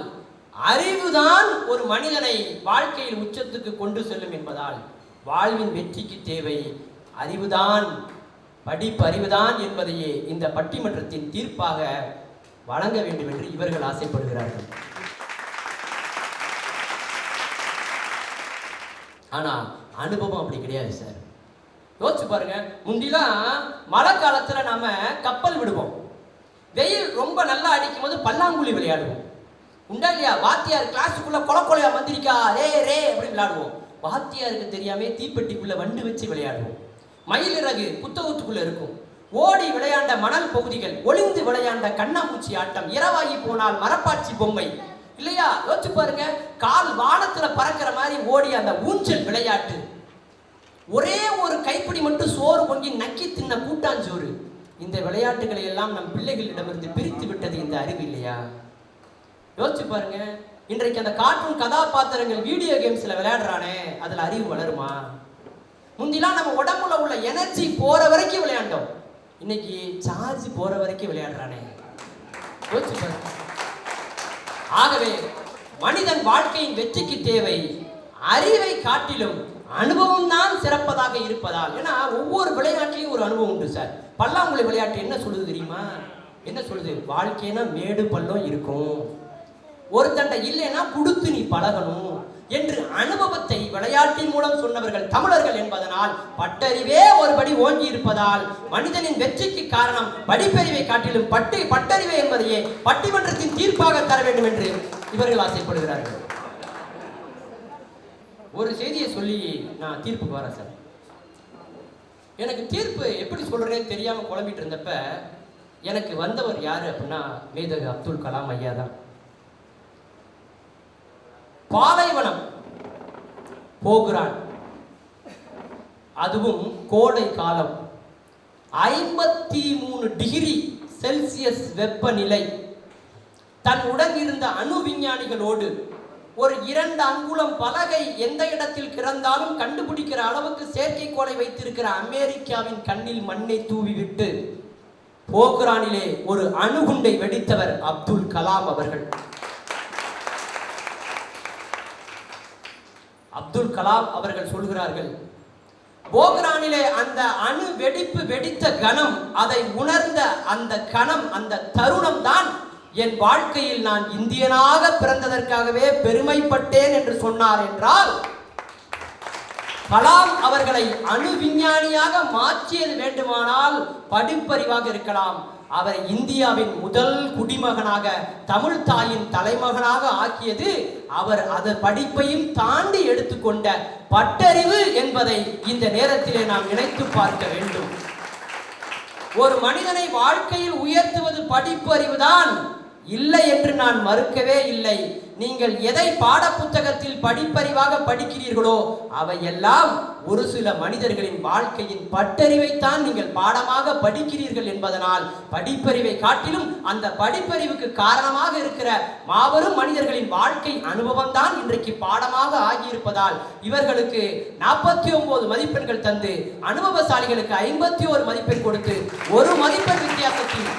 அறிவுதான் ஒரு மனிதனை வாழ்க்கையில் உச்சத்துக்கு கொண்டு செல்லும் என்பதால் வாழ்வின் வெற்றிக்கு தேவை அறிவுதான், படிப்பறிவுதான் என்பதையே இந்த பட்டிமன்றத்தின் தீர்ப்பாக வழங்க வேண்டும் என்று இவர்கள் ஆசைப்படுகிறார்கள். ஆனா அனுபவம் அப்படி கிடையாது சார். யோசிச்சு பாருங்க. முந்திலாம் மழை காலத்துல நாம கப்பல் விடுவோம். வெயில் ரொம்ப நல்லா அடிக்கும் போது பல்லாங்குழி விளையாடுவோம். உண்டா இல்லையா? வாத்தியார் கிளாஸுக்குள்ள கொலையா மந்திரிக்கா ரே ரே அப்படி விளையாடுவோம். வாத்தியாருக்கு தெரியாம தீப்பெட்டிக்குள்ள வண்டு வச்சு விளையாடுவோம். மயிலிறகு புத்தகத்துக்குள்ள இருக்கும். ஓடி விளையாண்ட மணல் பகுதிகள், ஒளிந்து விளையாண்ட கண்ணாமூச்சி ஆட்டம், இரவாகி போனால் மரப்பாச்சி பொம்மை இல்லையா? யோசிச்சு பாருங்க. கால் வானத்துல பறக்கிற மாதிரி ஓடி அந்த ஊஞ்சல் விளையாட்டு, ஒரே ஒரு கைப்பிடி மட்டும் சோறு பொங்கி நக்கி தின்ன கூட்டாஞ்சோறு, இந்த விளையாட்டுகளை எல்லாம் நம் பிள்ளைகளிடமிருந்து பிரித்து விட்டது இந்த அறிவு இல்லையா? யோசிச்சு பாருங்க. இன்றைக்கு அந்த கார்ட்டூன் கதாபாத்திரங்கள் வீடியோ கேம்ஸ்ல விளையாடுறானே, அதுல அறிவு வளருமா? முந்திலாம் நம்ம உடம்புல உள்ள எனர்ஜி போற வரைக்கும் விளையாண்டோம். இன்னைக்கு சார்ஜ் போற வரைக்கும் விளையாடுறானே. யோசிச்சு பாருங்க. ஆகவே மனிதன் வாழ்க்கையின் வெற்றிக்கு தேவை அறிவை காட்டிலும் அனுபவம் தான் சிறப்பதாக இருப்பதால். ஏன்னா ஒவ்வொரு விளையாட்டிலையும் ஒரு அனுபவம் உண்டு சார். பல்லாங்குழி விளையாட்டு என்ன சொல்லுது தெரியுமா? என்ன சொல்லுது? வாழ்க்கைனா மேடு பள்ளம் இருக்கும். ஒருத்தண்ட இல்லைன்னா கொடுத்து நீ பழகணும் என்று அனுபவத்தை விளையாட்டின் மூலம் சொன்னவர்கள் தமிழர்கள் என்பதனால் பட்டறிவே ஒருபடி ஓங்கி இருப்பதால் மனிதனின் வெற்றிக்கு காரணம் படிப்பறிவை காட்டிலும் பட்டறிவே என்பதையே பட்டிமன்றத்தின் தீர்ப்பாக தர வேண்டும் என்று இவர்கள் ஆசைப்படுகிறார்கள். ஒரு செய்தியை சொல்லி நான் தீர்ப்புக்கு வரேன் சார். எனக்கு தீர்ப்பு எப்படி சொல்றேன்னு தெரியாம குழம்பிட்டு இருந்தப்ப எனக்கு வந்தவர் யாரு அப்படின்னா மேதகு அப்துல் கலாம் ஐயா தான். பாலைவனம் போகிறான், அதுவும் கோடை காலம், 53 டிகிரி செல்சியஸ் வெப்பநிலை. தன் உடன் இருந்த அணு விஞ்ஞானிகளோடு ஒரு 2 அங்குலம் பலகை எந்த இடத்தில் கிடந்தாலும் கண்டுபிடிக்கிற அளவுக்கு செயற்கைக்கோளை வைத்திருக்கிற அமெரிக்காவின் கண்ணில் மண்ணை தூவிவிட்டு போக்ரானிலே ஒரு அணுகுண்டை வெடித்தவர் அப்துல் கலாம் அவர்கள். அப்துல் கலாம் அவர்கள் சொல்கிறார்கள், போக்ரானிலே அந்த அணு வெடிப்பு வெடித்த கணம், அதை உணர்ந்த அந்த கணம், அந்த தருணம் தான் என் வாழ்க்கையில் நான் இந்தியனாக பிறந்ததற்காகவே பெருமைப்பட்டேன் என்று சொன்னார் என்றால், கலாம் அவர்களை அணு விஞ்ஞானியாக மாற்றியது வேண்டுமானால் படிப்பறிவாக இருக்கலாம். அவர் இந்தியாவின் முதல் குடிமகனாக, தமிழ் தாயின் தலைமகனாக ஆக்கியது அவர் அந்த படிப்பையும் தாண்டி எடுத்துக்கொண்ட பட்டறிவு என்பதை இந்த நேரத்திலே நாம் நினைத்து பார்க்க வேண்டும். ஒரு மனிதனை வாழ்க்கையில் உயர்த்துவது படிப்பறிவுதான் இல்லை என்று நான் மறுக்கவே இல்லை. நீங்கள் எதை பாட புத்தகத்தில் படிப்பறிவாக படிக்கிறீர்களோ அவையெல்லாம் ஒரு சில மனிதர்களின் வாழ்க்கையின் பட்டறிவைத்தான் நீங்கள் பாடமாக படிக்கிறீர்கள் என்பதனால் படிப்பறிவை காட்டிலும் அந்த படிப்பறிவுக்கு காரணமாக இருக்கிற மாபெரும் மனிதர்களின் வாழ்க்கை அனுபவம் தான் இன்றைக்கு பாடமாக ஆகியிருப்பதால் இவர்களுக்கு 49 மதிப்பெண்கள் தந்து அனுபவசாலிகளுக்கு 51 மதிப்பெண் கொடுத்து ஒரு மதிப்பெண் வித்தியாசத்தில்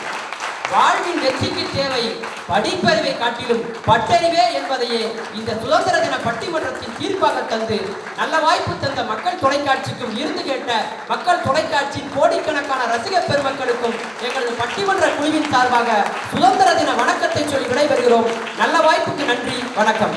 வாழ்வின் வெற்றிக்கு தேவை படிப்பறிவை காட்டிலும் பட்டறிவே என்பதையே இந்த சுதந்திர தின பட்டிமன்றத்தின் தீர்ப்பாக தந்து நல்ல வாய்ப்பு தந்த மக்கள் தொலைக்காட்சிக்கும் இருந்து கேட்ட மக்கள் தொலைக்காட்சியின் கோடிக்கணக்கான ரசிகர் பெருமக்களுக்கும் எங்களது பட்டிமன்ற குழுவின் சார்பாக சுதந்திர தின வணக்கத்தை சொல்லி விடைபெறுகிறோம். நல்ல வாய்ப்புக்கு நன்றி, வணக்கம்.